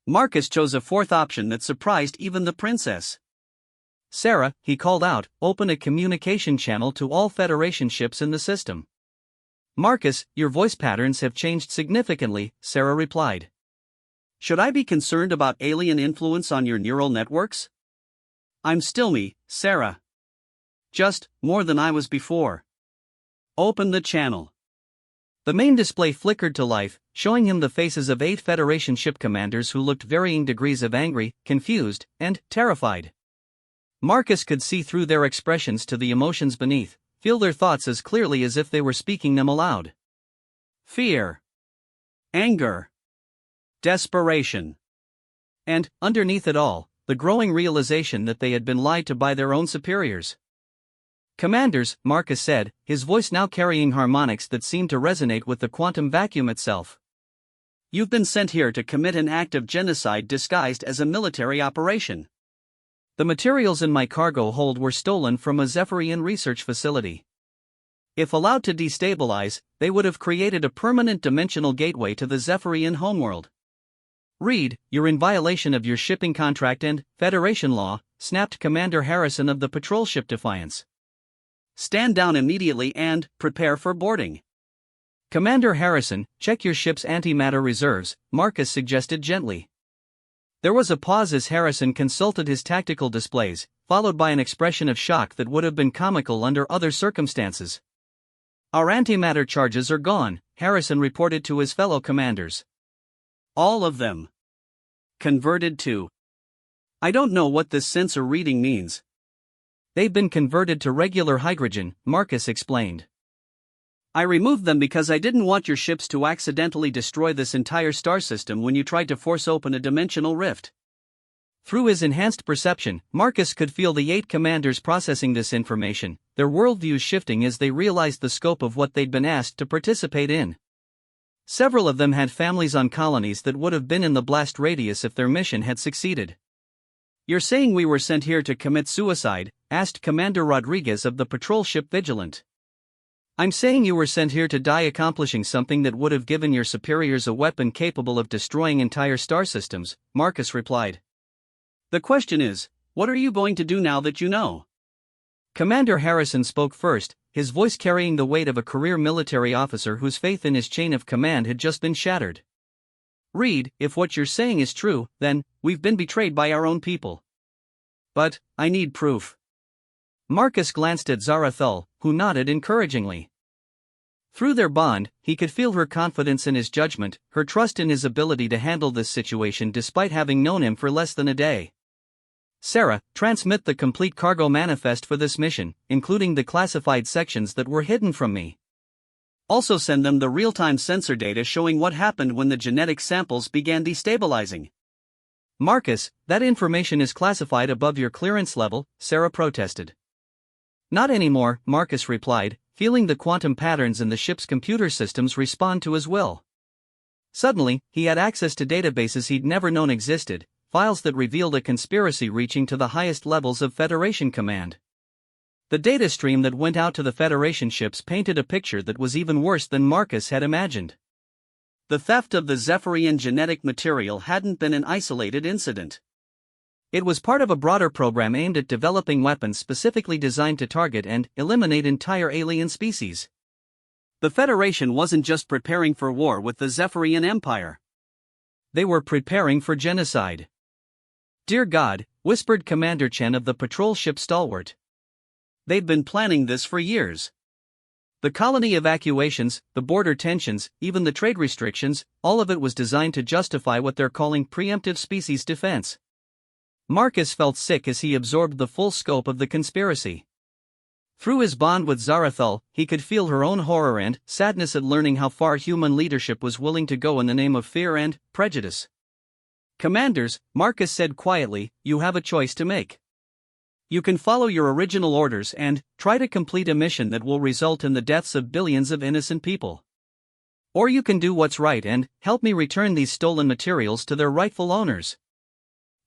Speaker 1: Marcus chose a fourth option that surprised even the princess. "Sarah," he called out, "open a communication channel to all Federation ships in the system." "Marcus, your voice patterns have changed significantly," Sarah replied. "Should I be concerned about alien influence on your neural networks?" "I'm still me, Sarah. Just more than I was before." "Open the channel." The main display flickered to life, showing him the faces of 8 Federation ship commanders who looked varying degrees of angry, confused, and terrified. Marcus could see through their expressions to the emotions beneath, feel their thoughts as clearly as if they were speaking them aloud. Fear, anger, desperation. And, underneath it all, the growing realization that they had been lied to by their own superiors. "Commanders," Marcus said, his voice now carrying harmonics that seemed to resonate with the quantum vacuum itself. "You've been sent here to commit an act of genocide disguised as a military operation. The materials in my cargo hold were stolen from a Zephyrian research facility. If allowed to destabilize, they would have created a permanent dimensional gateway to the Zephyrian homeworld. Reed, you're in violation of your shipping contract and Federation law," snapped Commander Harrison of the patrol ship Defiance. "Stand down immediately and prepare for boarding." "Commander Harrison, check your ship's antimatter reserves," Marcus suggested gently. There was a pause as Harrison consulted his tactical displays, followed by an expression of shock that would have been comical under other circumstances. "Our antimatter charges are gone," Harrison reported to his fellow commanders. "All of them. Converted to. I don't know what this sensor reading means." "They've been converted to regular hydrogen," Marcus explained. "I removed them because I didn't want your ships to accidentally destroy this entire star system when you tried to force open a dimensional rift." Through his enhanced perception, Marcus could feel the 8 commanders processing this information, their worldviews shifting as they realized the scope of what they'd been asked to participate in. Several of them had families on colonies that would have been in the blast radius if their mission had succeeded. "You're saying we were sent here to commit suicide?" asked Commander Rodriguez of the patrol ship Vigilant. "I'm saying you were sent here to die accomplishing something that would have given your superiors a weapon capable of destroying entire star systems," Marcus replied. "The question is, what are you going to do now that you know?" Commander Harrison spoke first, his voice carrying the weight of a career military officer whose faith in his chain of command had just been shattered. "Reed, if what you're saying is true, then we've been betrayed by our own people. But I need proof." Marcus glanced at Zarathul, who nodded encouragingly. Through their bond, he could feel her confidence in his judgment, her trust in his ability to handle this situation despite having known him for less than a day. "Sarah, transmit the complete cargo manifest for this mission, including the classified sections that were hidden from me. Also send them the real-time sensor data showing what happened when the genetic samples began destabilizing." "Marcus, that information is classified above your clearance level," Sarah protested. "Not anymore," Marcus replied, feeling the quantum patterns in the ship's computer systems respond to his will. Suddenly, he had access to databases he'd never known existed, files that revealed a conspiracy reaching to the highest levels of Federation command. The data stream that went out to the Federation ships painted a picture that was even worse than Marcus had imagined. The theft of the Zephyrian genetic material hadn't been an isolated incident. It was part of a broader program aimed at developing weapons specifically designed to target and eliminate entire alien species. The Federation wasn't just preparing for war with the Zephyrian Empire. They were preparing for genocide. "Dear God," whispered Commander Chen of the patrol ship Stalwart. "They've been planning this for years. The colony evacuations, the border tensions, even the trade restrictions, all of it was designed to justify what they're calling preemptive species defense." Marcus felt sick as he absorbed the full scope of the conspiracy. Through his bond with Zarathul, he could feel her own horror and sadness at learning how far human leadership was willing to go in the name of fear and prejudice. "Commanders," Marcus said quietly, "you have a choice to make. You can follow your original orders and try to complete a mission that will result in the deaths of billions of innocent people. Or you can do what's right and help me return these stolen materials to their rightful owners."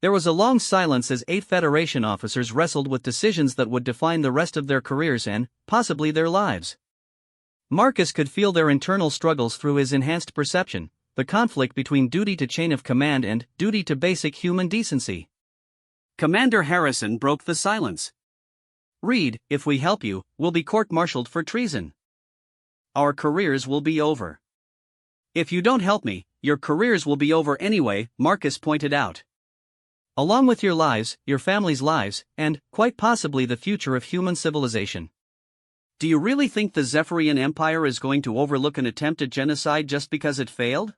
Speaker 1: There was a long silence as 8 Federation officers wrestled with decisions that would define the rest of their careers and, possibly, their lives. Marcus could feel their internal struggles through his enhanced perception, the conflict between duty to chain of command and duty to basic human decency. Commander Harrison broke the silence. "Reed, if we help you, we'll be court-martialed for treason. Our careers will be over." "If you don't help me, your careers will be over anyway," Marcus pointed out. "Along with your lives, your family's lives, and, quite possibly, the future of human civilization." "Do you really think the Zephyrian Empire is going to overlook an attempt at genocide just because it failed?"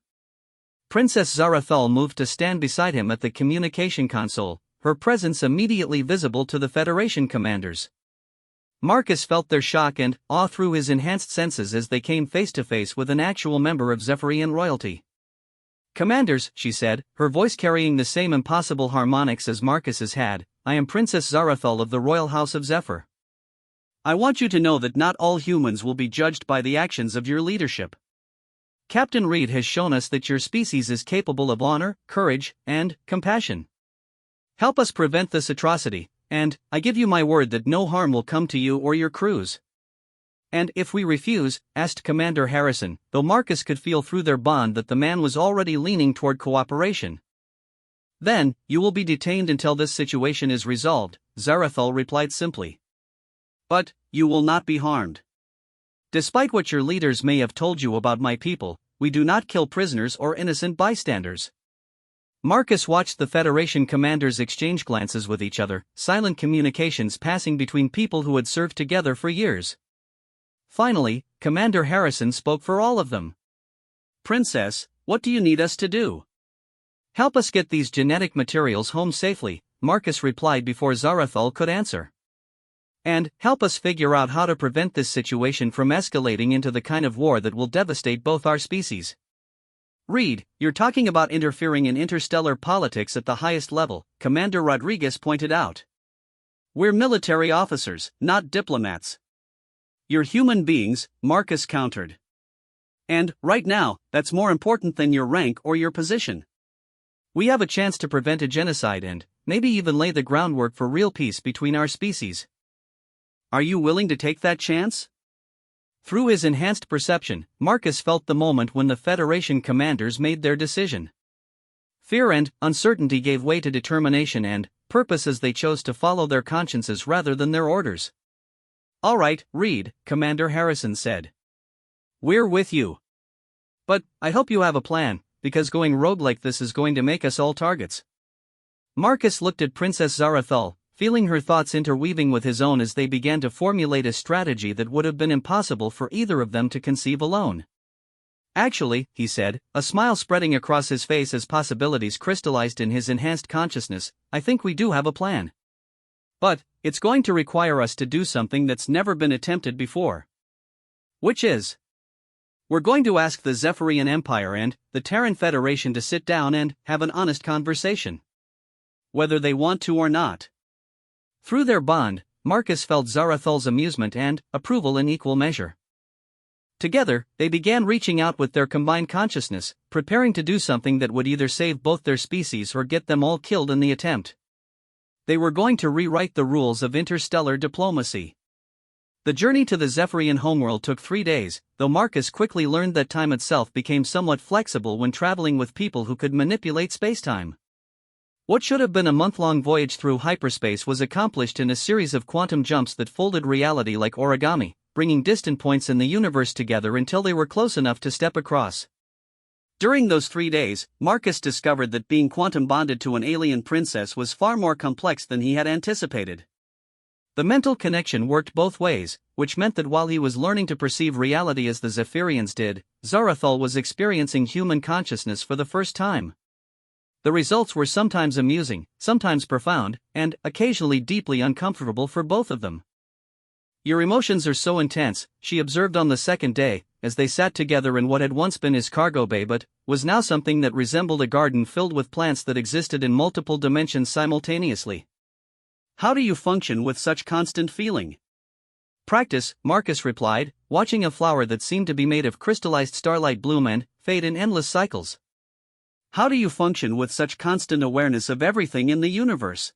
Speaker 1: Princess Zarathul moved to stand beside him at the communication console, her presence immediately visible to the Federation commanders. Marcus felt their shock and awe through his enhanced senses as they came face to face with an actual member of Zephyrian royalty. "Commanders," she said, her voice carrying the same impossible harmonics as Marcus's had, "I am Princess Zarathul of the Royal House of Zephyr. I want you to know that not all humans will be judged by the actions of your leadership. Captain Reed has shown us that your species is capable of honor, courage, and compassion. Help us prevent this atrocity, and I give you my word that no harm will come to you or your crews." "And if we refuse?" asked Commander Harrison, though Marcus could feel through their bond that the man was already leaning toward cooperation. "Then, you will be detained until this situation is resolved," Zarathul replied simply. "But, you will not be harmed. Despite what your leaders may have told you about my people, we do not kill prisoners or innocent bystanders." Marcus watched the Federation commanders exchange glances with each other, silent communications passing between people who had served together for years. Finally, Commander Harrison spoke for all of them. "Princess, what do you need us to do?" "Help us get these genetic materials home safely," Marcus replied before Zarathul could answer. "And help us figure out how to prevent this situation from escalating into the kind of war that will devastate both our species." "Reed, you're talking about interfering in interstellar politics at the highest level," Commander Rodriguez pointed out. "We're military officers, not diplomats." "You're human beings," Marcus countered. "And, right now, that's more important than your rank or your position. We have a chance to prevent a genocide and, maybe even lay the groundwork for real peace between our species. Are you willing to take that chance?" Through his enhanced perception, Marcus felt the moment when the Federation commanders made their decision. Fear and uncertainty gave way to determination and purpose as they chose to follow their consciences rather than their orders. "All right, Reed," Commander Harrison said. "We're with you. But, I hope you have a plan, because going rogue like this is going to make us all targets." Marcus looked at Princess Zarathul, feeling her thoughts interweaving with his own as they began to formulate a strategy that would have been impossible for either of them to conceive alone. "Actually," he said, a smile spreading across his face as possibilities crystallized in his enhanced consciousness, "I think we do have a plan. But, it's going to require us to do something that's never been attempted before." "Which is?" "We're going to ask the Zephyrian Empire and the Terran Federation to sit down and have an honest conversation. Whether they want to or not." Through their bond, Marcus felt Zarathul's amusement and approval in equal measure. Together, they began reaching out with their combined consciousness, preparing to do something that would either save both their species or get them all killed in the attempt. They were going to rewrite the rules of interstellar diplomacy. The journey to the Zephyrian homeworld took 3 days, though Marcus quickly learned that time itself became somewhat flexible when traveling with people who could manipulate spacetime. What should have been a month-long voyage through hyperspace was accomplished in a series of quantum jumps that folded reality like origami, bringing distant points in the universe together until they were close enough to step across. During those 3 days, Marcus discovered that being quantum bonded to an alien princess was far more complex than he had anticipated. The mental connection worked both ways, which meant that while he was learning to perceive reality as the Zephyrians did, Zarathul was experiencing human consciousness for the first time. The results were sometimes amusing, sometimes profound, and occasionally deeply uncomfortable for both of them. "Your emotions are so intense," she observed on the second day, as they sat together in what had once been his cargo bay but was now something that resembled a garden filled with plants that existed in multiple dimensions simultaneously. "How do you function with such constant feeling?" "Practice," Marcus replied, watching a flower that seemed to be made of crystallized starlight bloom and fade in endless cycles. How do you function with such constant awareness of everything in the universe?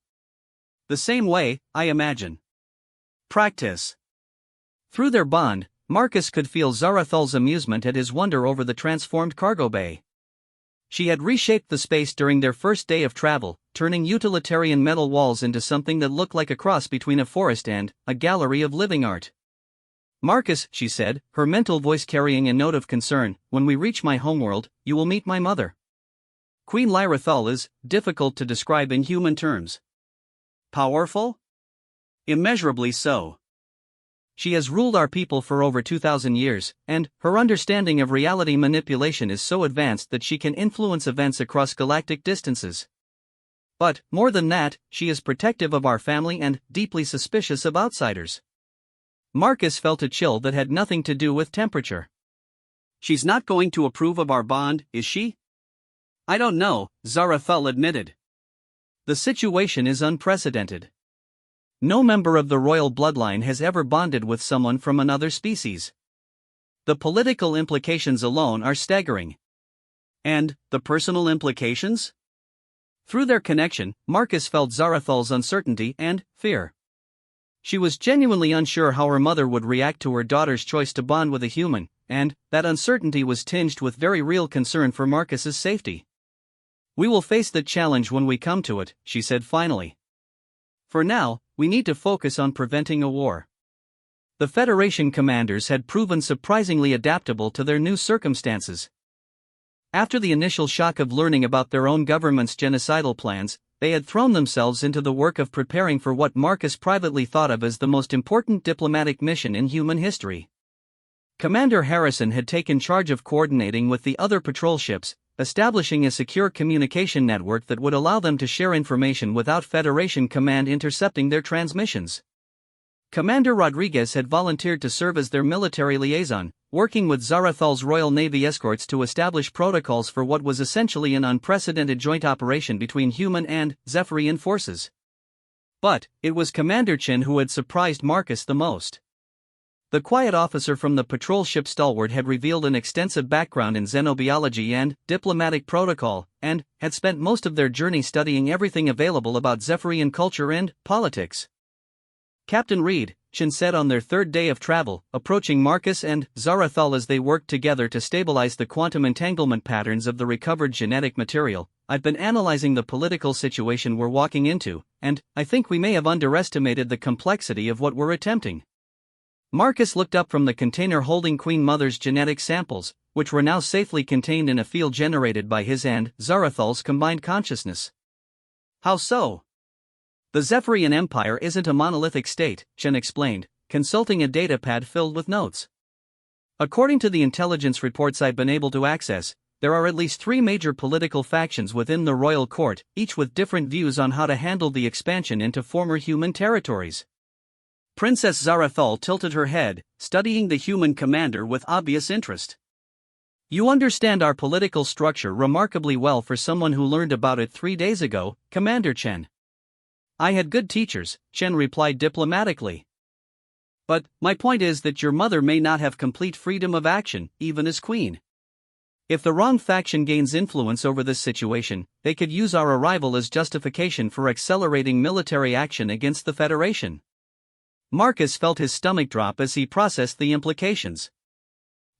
Speaker 1: The same way, I imagine. Practice. Through their bond, Marcus could feel Zarathal's amusement at his wonder over the transformed cargo bay. She had reshaped the space during their first day of travel, turning utilitarian metal walls into something that looked like a cross between a forest and a gallery of living art. Marcus, she said, her mental voice carrying a note of concern, when we reach my homeworld, you will meet my mother. Queen Lyrathal is difficult to describe in human terms. Powerful? Immeasurably so. She has ruled our people for over 2,000 years, and her understanding of reality manipulation is so advanced that she can influence events across galactic distances. But, more than that, she is protective of our family and deeply suspicious of outsiders. Marcus felt a chill that had nothing to do with temperature. She's not going to approve of our bond, is she? I don't know, Zarathal admitted. The situation is unprecedented. No member of the royal bloodline has ever bonded with someone from another species. The political implications alone are staggering. And the personal implications? Through their connection, Marcus felt Zarathal's uncertainty and fear. She was genuinely unsure how her mother would react to her daughter's choice to bond with a human, and that uncertainty was tinged with very real concern for Marcus's safety. We will face the challenge when we come to it, she said finally. For now, we need to focus on preventing a war. The Federation commanders had proven surprisingly adaptable to their new circumstances. After the initial shock of learning about their own government's genocidal plans, they had thrown themselves into the work of preparing for what Marcus privately thought of as the most important diplomatic mission in human history. Commander Harrison had taken charge of coordinating with the other patrol ships, establishing a secure communication network that would allow them to share information without Federation command intercepting their transmissions. Commander Rodriguez had volunteered to serve as their military liaison, working with Zarathal's Royal Navy escorts to establish protocols for what was essentially an unprecedented joint operation between human and Zephyrian forces. But it was Commander Chen who had surprised Marcus the most. The quiet officer from the patrol ship Stalwart had revealed an extensive background in xenobiology and diplomatic protocol, and had spent most of their journey studying everything available about Zephyrian culture and politics. Captain Reed, Chen said on their third day of travel, approaching Marcus and Zarathal as they worked together to stabilize the quantum entanglement patterns of the recovered genetic material, I've been analyzing the political situation we're walking into, and I think we may have underestimated the complexity of what we're attempting. Marcus looked up from the container holding Queen Mother's genetic samples, which were now safely contained in a field generated by his and Zarathal's combined consciousness. How so? The Zephyrian Empire isn't a monolithic state, Chen explained, consulting a datapad filled with notes. According to the intelligence reports I've been able to access, there are at least 3 major political factions within the royal court, each with different views on how to handle the expansion into former human territories. Princess Zarathal tilted her head, studying the human commander with obvious interest. You understand our political structure remarkably well for someone who learned about it 3 days ago, Commander Chen. I had good teachers, Chen replied diplomatically. But my point is that your mother may not have complete freedom of action, even as queen. If the wrong faction gains influence over this situation, they could use our arrival as justification for accelerating military action against the Federation. Marcus felt his stomach drop as he processed the implications.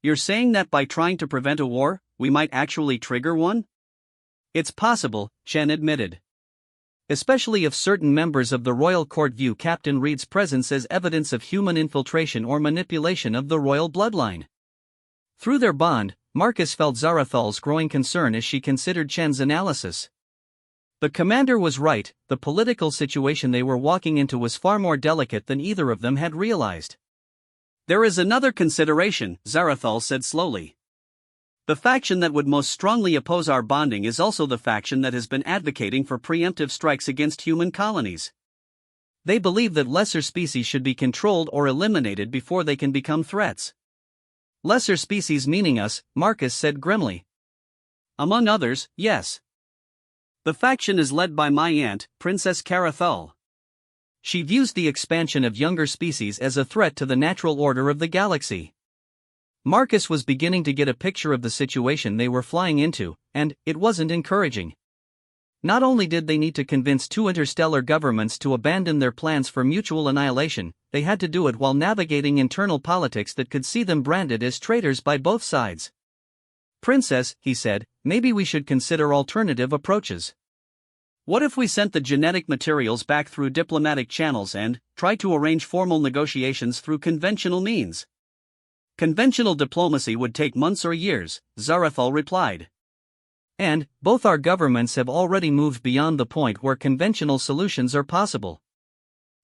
Speaker 1: You're saying that by trying to prevent a war, we might actually trigger one? It's possible, Chen admitted. Especially if certain members of the royal court view Captain Reed's presence as evidence of human infiltration or manipulation of the royal bloodline. Through their bond, Marcus felt Zarathal's growing concern as she considered Chen's analysis. The commander was right, the political situation they were walking into was far more delicate than either of them had realized. There is another consideration, Zarathal said slowly. The faction that would most strongly oppose our bonding is also the faction that has been advocating for preemptive strikes against human colonies. They believe that lesser species should be controlled or eliminated before they can become threats. Lesser species meaning us, Marcus said grimly. Among others, yes. The faction is led by my aunt, Princess Carathal. She views the expansion of younger species as a threat to the natural order of the galaxy. Marcus was beginning to get a picture of the situation they were flying into, and it wasn't encouraging. Not only did they need to convince two interstellar governments to abandon their plans for mutual annihilation, they had to do it while navigating internal politics that could see them branded as traitors by both sides. "Princess," he said, "maybe we should consider alternative approaches. What if we sent the genetic materials back through diplomatic channels and tried to arrange formal negotiations through conventional means?" "Conventional diplomacy would take months or years," Zarathal replied. "And both our governments have already moved beyond the point where conventional solutions are possible.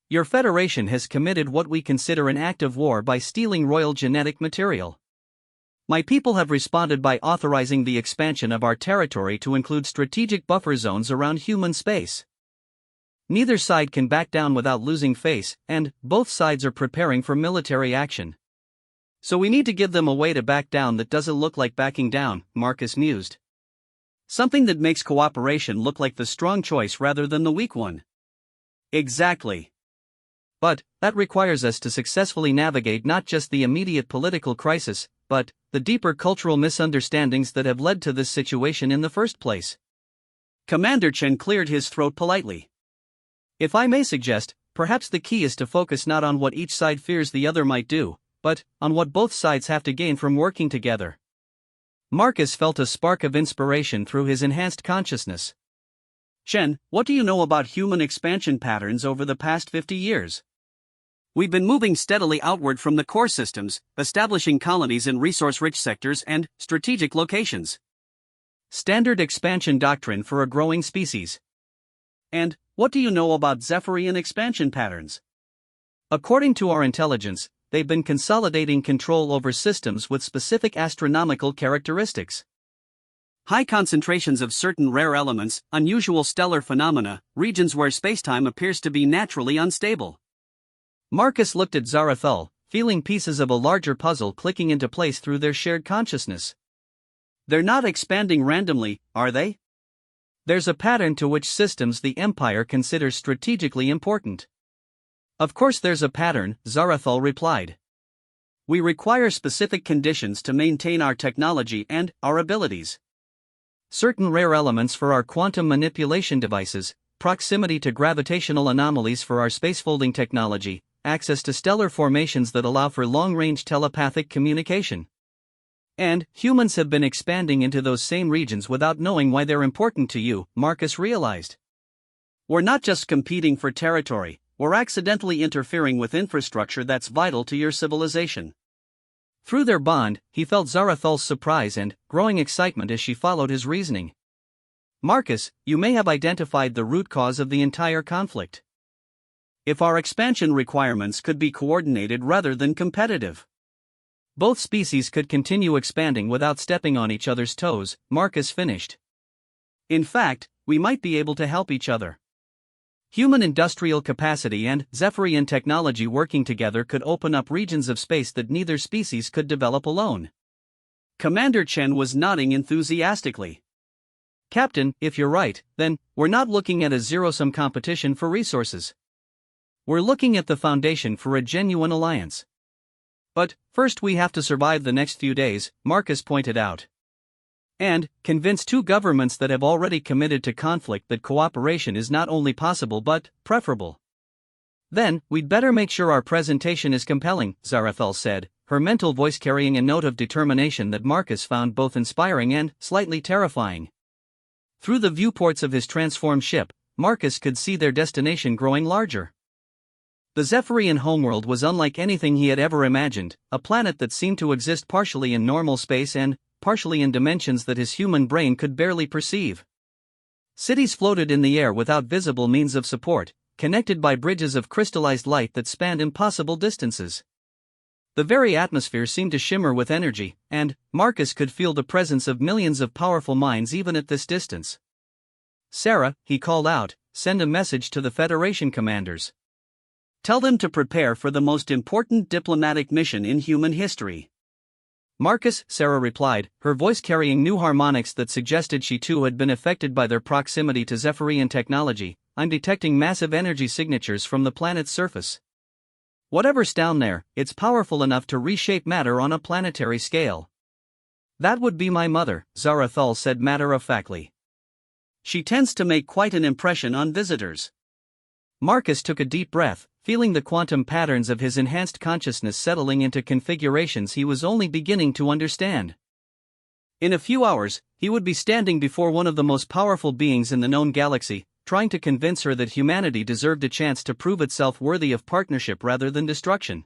Speaker 1: Your Federation has committed what we consider an act of war by stealing royal genetic material. My people have responded by authorizing the expansion of our territory to include strategic buffer zones around human space. Neither side can back down without losing face, and both sides are preparing for military action. So we need to give them a way to back down that doesn't look like backing down," Marcus mused. "Something that makes cooperation look like the strong choice rather than the weak one." "Exactly. But that requires us to successfully navigate not just the immediate political crisis, but the deeper cultural misunderstandings that have led to this situation in the first place." Commander Chen cleared his throat politely. "If I may suggest, perhaps the key is to focus not on what each side fears the other might do, but on what both sides have to gain from working together." Marcus felt a spark of inspiration through his enhanced consciousness. "Chen, what do you know about human expansion patterns over the past 50 years? We've been moving steadily outward from the core systems, establishing colonies in resource-rich sectors and strategic locations. Standard expansion doctrine for a growing species. And what do you know about Zephyrian expansion patterns? According to our intelligence, they've been consolidating control over systems with specific astronomical characteristics. High concentrations of certain rare elements, unusual stellar phenomena, regions where spacetime appears to be naturally unstable." Marcus looked at Zarathal, feeling pieces of a larger puzzle clicking into place through their shared consciousness. "They're not expanding randomly, are they? There's a pattern to which systems the Empire considers strategically important." "Of course there's a pattern," Zarathal replied. "We require specific conditions to maintain our technology and our abilities. Certain rare elements for our quantum manipulation devices, proximity to gravitational anomalies for our spacefolding technology, access to stellar formations that allow for long-range telepathic communication. And humans have been expanding into those same regions without knowing why they're important to you," Marcus realized. "We're not just competing for territory, we're accidentally interfering with infrastructure that's vital to your civilization." Through their bond, he felt Zarathal's surprise and growing excitement as she followed his reasoning. "Marcus, you may have identified the root cause of the entire conflict. If our expansion requirements could be coordinated rather than competitive, both species could continue expanding without stepping on each other's toes," Marcus finished. "In fact, we might be able to help each other. Human industrial capacity and Zephyrian technology working together could open up regions of space that neither species could develop alone." Commander Chen was nodding enthusiastically. "Captain, if you're right, then we're not looking at a zero-sum competition for resources. We're looking at the foundation for a genuine alliance. But first we have to survive the next few days," Marcus pointed out. "And convince two governments that have already committed to conflict that cooperation is not only possible but preferable. Then we'd better make sure our presentation is compelling," Zarathal said, her mental voice carrying a note of determination that Marcus found both inspiring and slightly terrifying. Through the viewports of his transformed ship, Marcus could see their destination growing larger. The Zephyrian homeworld was unlike anything he had ever imagined, a planet that seemed to exist partially in normal space and partially in dimensions that his human brain could barely perceive. Cities floated in the air without visible means of support, connected by bridges of crystallized light that spanned impossible distances. The very atmosphere seemed to shimmer with energy, and Marcus could feel the presence of millions of powerful minds even at this distance. "Sarah," he called out, "send a message to the Federation commanders. Tell them to prepare for the most important diplomatic mission in human history." "Marcus," Sarah replied, her voice carrying new harmonics that suggested she too had been affected by their proximity to Zephyrian technology, "I'm detecting massive energy signatures from the planet's surface." Whatever's down there, it's powerful enough to reshape matter on a planetary scale. That would be my mother, Zarathul said matter-of-factly. She tends to make quite an impression on visitors. Marcus took a deep breath, feeling the quantum patterns of his enhanced consciousness settling into configurations he was only beginning to understand. In a few hours, he would be standing before one of the most powerful beings in the known galaxy, trying to convince her that humanity deserved a chance to prove itself worthy of partnership rather than destruction.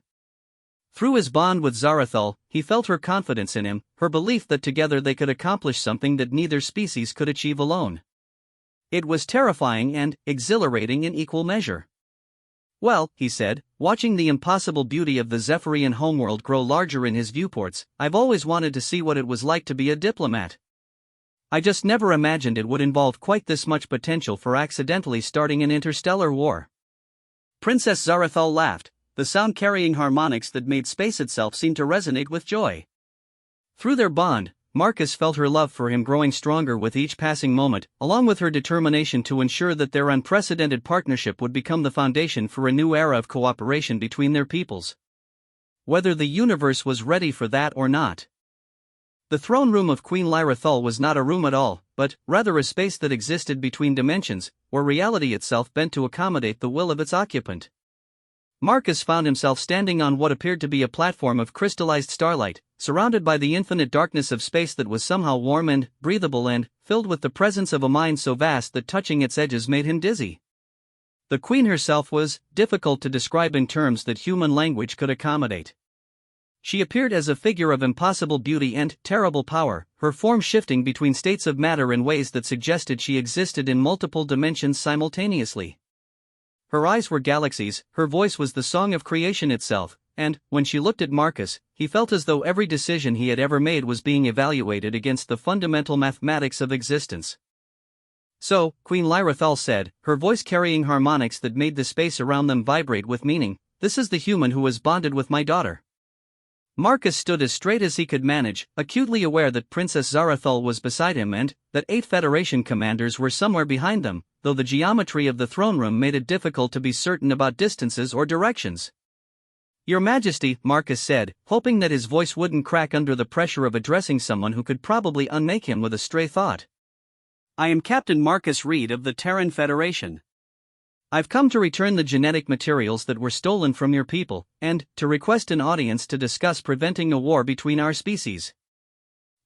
Speaker 1: Through his bond with Zarathul, he felt her confidence in him, her belief that together they could accomplish something that neither species could achieve alone. It was terrifying and exhilarating in equal measure. Well, he said, watching the impossible beauty of the Zephyrian homeworld grow larger in his viewports, I've always wanted to see what it was like to be a diplomat. I just never imagined it would involve quite this much potential for accidentally starting an interstellar war. Princess Zarathul laughed, the sound-carrying harmonics that made space itself seem to resonate with joy. Through their bond, Marcus felt her love for him growing stronger with each passing moment, along with her determination to ensure that their unprecedented partnership would become the foundation for a new era of cooperation between their peoples. Whether the universe was ready for that or not. The throne room of Queen Lyrathul was not a room at all, but rather a space that existed between dimensions, where reality itself bent to accommodate the will of its occupant. Marcus found himself standing on what appeared to be a platform of crystallized starlight, surrounded by the infinite darkness of space that was somehow warm and breathable and filled with the presence of a mind so vast that touching its edges made him dizzy. The queen herself was difficult to describe in terms that human language could accommodate. She appeared as a figure of impossible beauty and terrible power, her form shifting between states of matter in ways that suggested she existed in multiple dimensions simultaneously. Her eyes were galaxies, her voice was the song of creation itself, and, when she looked at Marcus, he felt as though every decision he had ever made was being evaluated against the fundamental mathematics of existence. So, Queen Lyrathul said, her voice carrying harmonics that made the space around them vibrate with meaning, "This is the human who has bonded with my daughter." Marcus stood as straight as he could manage, acutely aware that Princess Zarathul was beside him and that 8 Federation commanders were somewhere behind them, though the geometry of the throne room made it difficult to be certain about distances or directions. "Your Majesty," Marcus said, hoping that his voice wouldn't crack under the pressure of addressing someone who could probably unmake him with a stray thought. "I am Captain Marcus Reed of the Terran Federation. I've come to return the genetic materials that were stolen from your people, and to request an audience to discuss preventing a war between our species."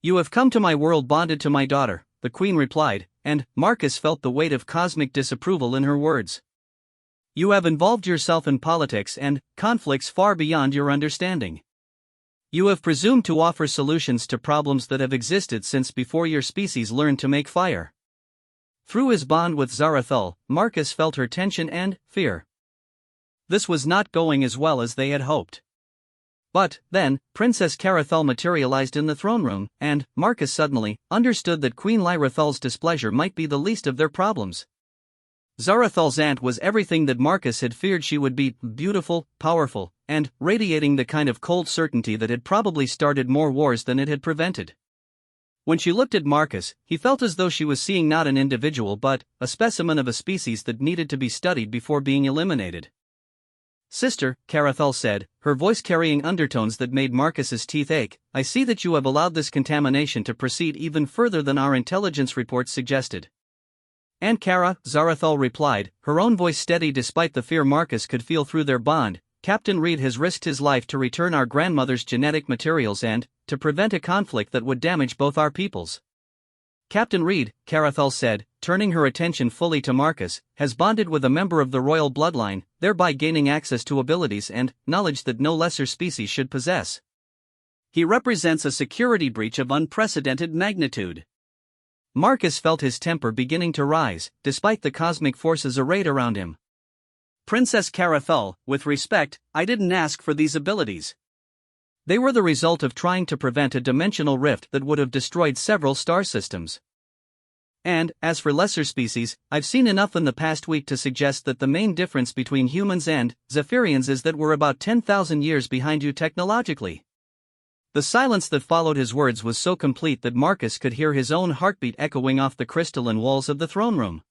Speaker 1: "You have come to my world bonded to my daughter," the Queen replied, and Marcus felt the weight of cosmic disapproval in her words. "You have involved yourself in politics and conflicts far beyond your understanding. You have presumed to offer solutions to problems that have existed since before your species learned to make fire." Through his bond with Zarathul, Marcus felt her tension and fear. This was not going as well as they had hoped. But, then, Princess Carathul materialized in the throne room, and Marcus suddenly understood that Queen Lyrathul's displeasure might be the least of their problems. Zarathul's aunt was everything that Marcus had feared she would be: beautiful, powerful, and radiating the kind of cold certainty that had probably started more wars than it had prevented. When she looked at Marcus, he felt as though she was seeing not an individual but a specimen of a species that needed to be studied before being eliminated. "Sister," Carathul said, her voice carrying undertones that made Marcus's teeth ache, "I see that you have allowed this contamination to proceed even further than our intelligence reports suggested." "Aunt Cara," Zarathul replied, her own voice steady despite the fear Marcus could feel through their bond, "Captain Reed has risked his life to return our grandmother's genetic materials and to prevent a conflict that would damage both our peoples." "Captain Reed," Carathul said, turning her attention fully to Marcus, "has bonded with a member of the royal bloodline, thereby gaining access to abilities and knowledge that no lesser species should possess. He represents a security breach of unprecedented magnitude." Marcus felt his temper beginning to rise, despite the cosmic forces arrayed around him. "Princess Carathul, with respect, I didn't ask for these abilities. They were the result of trying to prevent a dimensional rift that would have destroyed several star systems. And, as for lesser species, I've seen enough in the past week to suggest that the main difference between humans and Zephyrians is that we're about 10,000 years behind you technologically." The silence that followed his words was so complete that Marcus could hear his own heartbeat echoing off the crystalline walls of the throne room.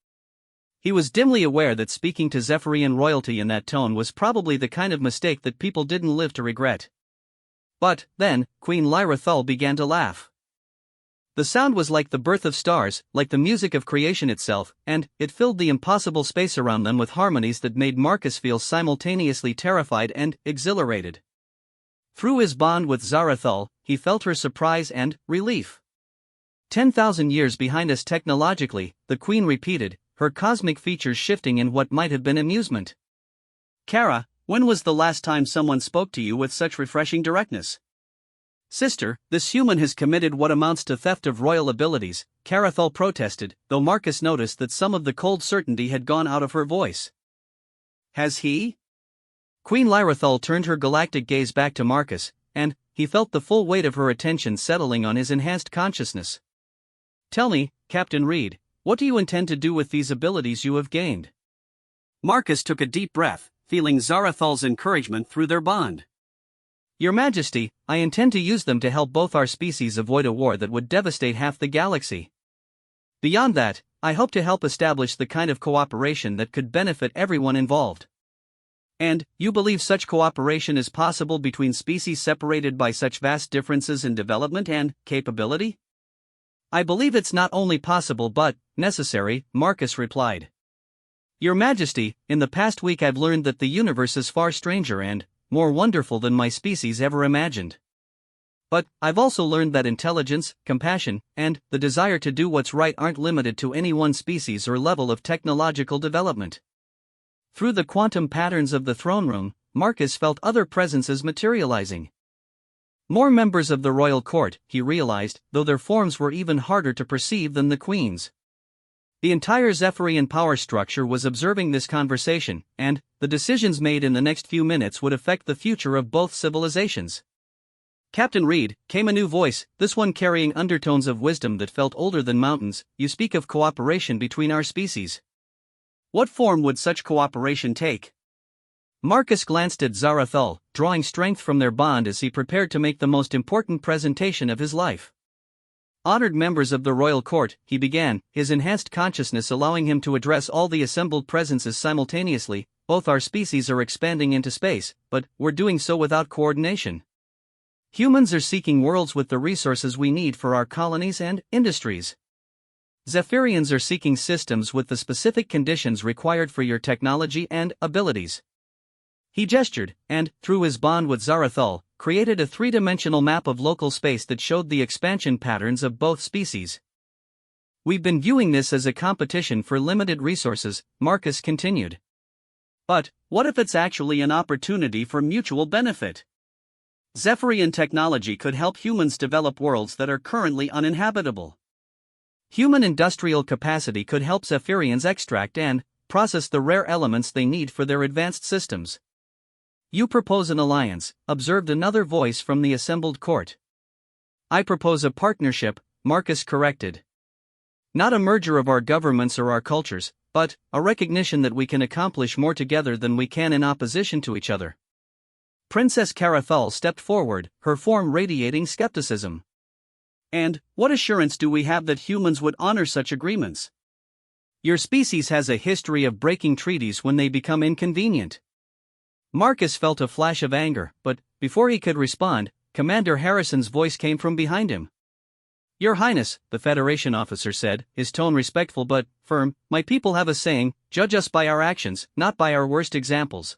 Speaker 1: He was dimly aware that speaking to Zephyrian royalty in that tone was probably the kind of mistake that people didn't live to regret. But, then, Queen Lyra Thul began to laugh. The sound was like the birth of stars, like the music of creation itself, and it filled the impossible space around them with harmonies that made Marcus feel simultaneously terrified and exhilarated. Through his bond with Zarathul, he felt her surprise and relief. 10,000 years behind us technologically, the Queen repeated, her cosmic features shifting in what might have been amusement. Kara, when was the last time someone spoke to you with such refreshing directness? Sister, this human has committed what amounts to theft of royal abilities, Carathul protested, though Marcus noticed that some of the cold certainty had gone out of her voice. Has he? Queen Lyrathul turned her galactic gaze back to Marcus, and he felt the full weight of her attention settling on his enhanced consciousness. Tell me, Captain Reed, what do you intend to do with these abilities you have gained? Marcus took a deep breath, feeling Zarathul's encouragement through their bond. Your Majesty, I intend to use them to help both our species avoid a war that would devastate half the galaxy. Beyond that, I hope to help establish the kind of cooperation that could benefit everyone involved. And, you believe such cooperation is possible between species separated by such vast differences in development and capability? I believe it's not only possible but necessary, Marcus replied. Your Majesty, in the past week I've learned that the universe is far stranger and more wonderful than my species ever imagined. But I've also learned that intelligence, compassion, and the desire to do what's right aren't limited to any one species or level of technological development. Through the quantum patterns of the throne room, Marcus felt other presences materializing. More members of the royal court, he realized, though their forms were even harder to perceive than the queen's. The entire Zephyrian power structure was observing this conversation, and the decisions made in the next few minutes would affect the future of both civilizations. Captain Reed, came a new voice, this one carrying undertones of wisdom that felt older than mountains. You speak of cooperation between our species. What form would such cooperation take? Marcus glanced at Zarathul, drawing strength from their bond as he prepared to make the most important presentation of his life. Honored members of the royal court, he began, his enhanced consciousness allowing him to address all the assembled presences simultaneously. Both our species are expanding into space, but we're doing so without coordination. Humans are seeking worlds with the resources we need for our colonies and industries. Zephyrians are seeking systems with the specific conditions required for your technology and abilities. He gestured, and, through his bond with Zarathul, created a three-dimensional map of local space that showed the expansion patterns of both species. We've been viewing this as a competition for limited resources, Marcus continued. But, what if it's actually an opportunity for mutual benefit? Zephyrian technology could help humans develop worlds that are currently uninhabitable. Human industrial capacity could help Zephyrians extract and process the rare elements they need for their advanced systems. You propose an alliance, observed another voice from the assembled court. I propose a partnership, Marcus corrected. Not a merger of our governments or our cultures, but a recognition that we can accomplish more together than we can in opposition to each other. Princess Carathul stepped forward, her form radiating skepticism. And what assurance do we have that humans would honor such agreements? Your species has a history of breaking treaties when they become inconvenient. Marcus felt a flash of anger, but, before he could respond, Commander Harrison's voice came from behind him. Your Highness, the Federation officer said, his tone respectful but firm, my people have a saying, judge us by our actions, not by our worst examples.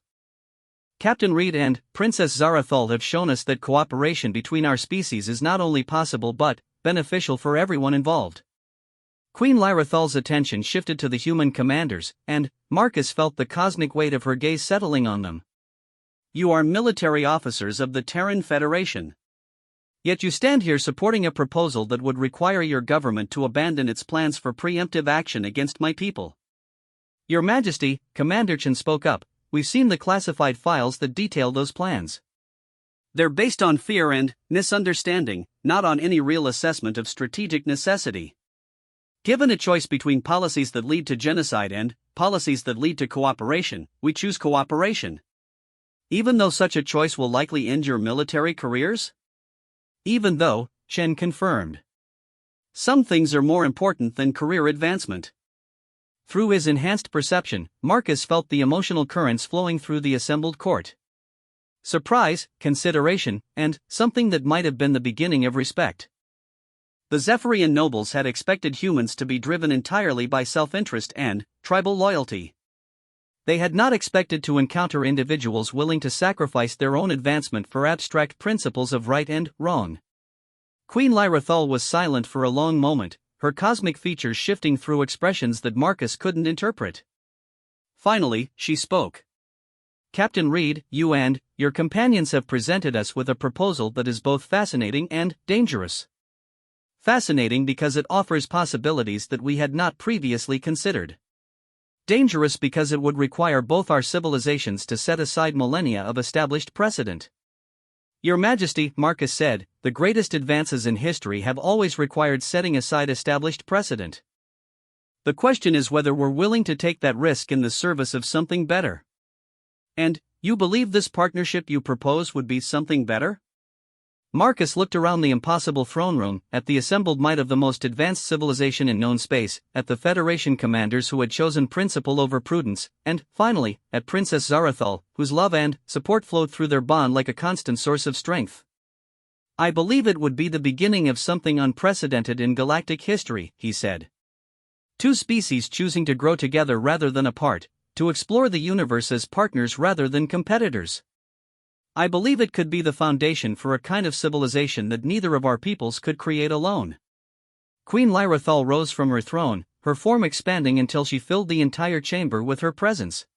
Speaker 1: Captain Reed and Princess Zarathul have shown us that cooperation between our species is not only possible but beneficial for everyone involved. Queen Lyrathul's attention shifted to the human commanders, and Marcus felt the cosmic weight of her gaze settling on them. You are military officers of the Terran Federation. Yet you stand here supporting a proposal that would require your government to abandon its plans for preemptive action against my people. Your Majesty, Commander Chen spoke up, we've seen the classified files that detail those plans. They're based on fear and misunderstanding, not on any real assessment of strategic necessity. Given a choice between policies that lead to genocide and policies that lead to cooperation, we choose cooperation. Even though such a choice will likely end your military careers? Even though, Chen confirmed. Some things are more important than career advancement. Through his enhanced perception, Marcus felt the emotional currents flowing through the assembled court. Surprise, consideration, and something that might have been the beginning of respect. The Zephyrian nobles had expected humans to be driven entirely by self-interest and tribal loyalty. They had not expected to encounter individuals willing to sacrifice their own advancement for abstract principles of right and wrong. Queen Lyrathal was silent for a long moment, her cosmic features shifting through expressions that Marcus couldn't interpret. Finally, she spoke. Captain Reed, you and your companions have presented us with a proposal that is both fascinating and dangerous. Fascinating because it offers possibilities that we had not previously considered. Dangerous because it would require both our civilizations to set aside millennia of established precedent. Your Majesty, Marcus said, the greatest advances in history have always required setting aside established precedent. The question is whether we're willing to take that risk in the service of something better. And, you believe this partnership you propose would be something better? Marcus looked around the impossible throne room, at the assembled might of the most advanced civilization in known space, at the Federation commanders who had chosen principle over prudence, and, finally, at Princess Zarathal, whose love and support flowed through their bond like a constant source of strength. I believe it would be the beginning of something unprecedented in galactic history, he said. Two species choosing to grow together rather than apart, to explore the universe as partners rather than competitors. I believe it could be the foundation for a kind of civilization that neither of our peoples could create alone. Queen Lyrathal rose from her throne, her form expanding until she filled the entire chamber with her presence.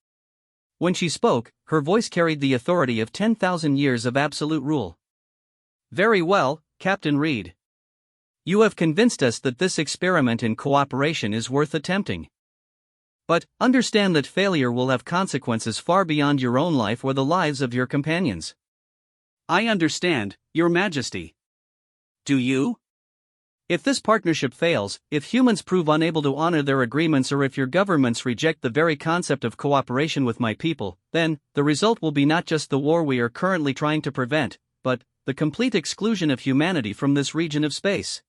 Speaker 1: When she spoke, her voice carried the authority of 10,000 years of absolute rule. Very well, Captain Reed. You have convinced us that this experiment in cooperation is worth attempting. But, understand that failure will have consequences far beyond your own life or the lives of your companions. I understand, Your Majesty. Do you? If this partnership fails, if humans prove unable to honor their agreements or if your governments reject the very concept of cooperation with my people, then, the result will be not just the war we are currently trying to prevent, but the complete exclusion of humanity from this region of space.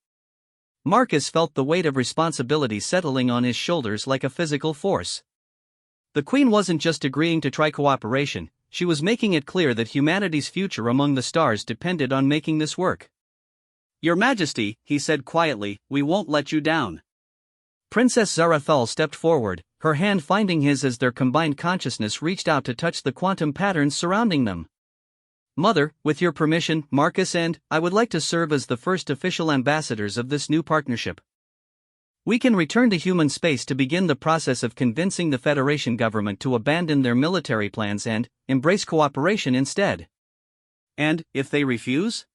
Speaker 1: Marcus felt the weight of responsibility settling on his shoulders like a physical force. The Queen wasn't just agreeing to try cooperation, she was making it clear that humanity's future among the stars depended on making this work. Your Majesty, he said quietly, we won't let you down. Princess Zarathal stepped forward, her hand finding his as their combined consciousness reached out to touch the quantum patterns surrounding them. Mother, with your permission, Marcus and I would like to serve as the first official ambassadors of this new partnership. We can return to human space to begin the process of convincing the Federation government to abandon their military plans and embrace cooperation instead. And, if they refuse?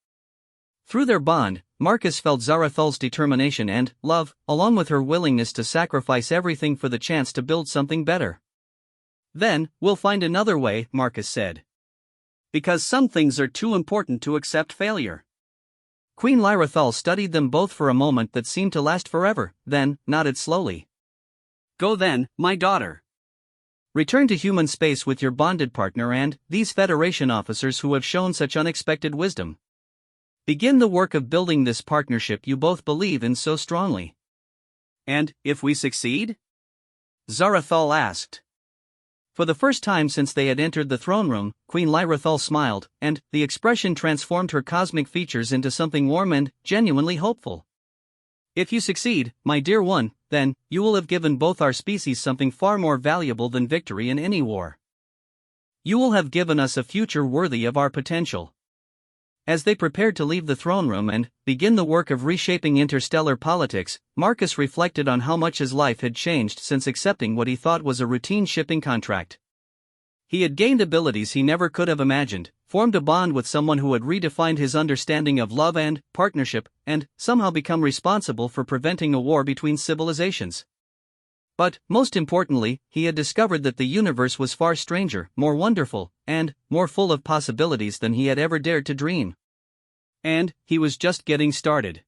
Speaker 1: Through their bond, Marcus felt Zarathal's determination and love, along with her willingness to sacrifice everything for the chance to build something better. Then, we'll find another way, Marcus said. Because some things are too important to accept failure. Queen Lyrathal studied them both for a moment that seemed to last forever, then nodded slowly. Go then, my daughter. Return to human space with your bonded partner and these Federation officers who have shown such unexpected wisdom. Begin the work of building this partnership you both believe in so strongly. And, if we succeed? Zarathal asked. For the first time since they had entered the throne room, Queen Lyrathal smiled, and the expression transformed her cosmic features into something warm and genuinely hopeful. If you succeed, my dear one, then you will have given both our species something far more valuable than victory in any war. You will have given us a future worthy of our potential. As they prepared to leave the throne room and begin the work of reshaping interstellar politics, Marcus reflected on how much his life had changed since accepting what he thought was a routine shipping contract. He had gained abilities he never could have imagined, formed a bond with someone who had redefined his understanding of love and partnership, and somehow become responsible for preventing a war between civilizations. But, most importantly, he had discovered that the universe was far stranger, more wonderful, and more full of possibilities than he had ever dared to dream. And he was just getting started.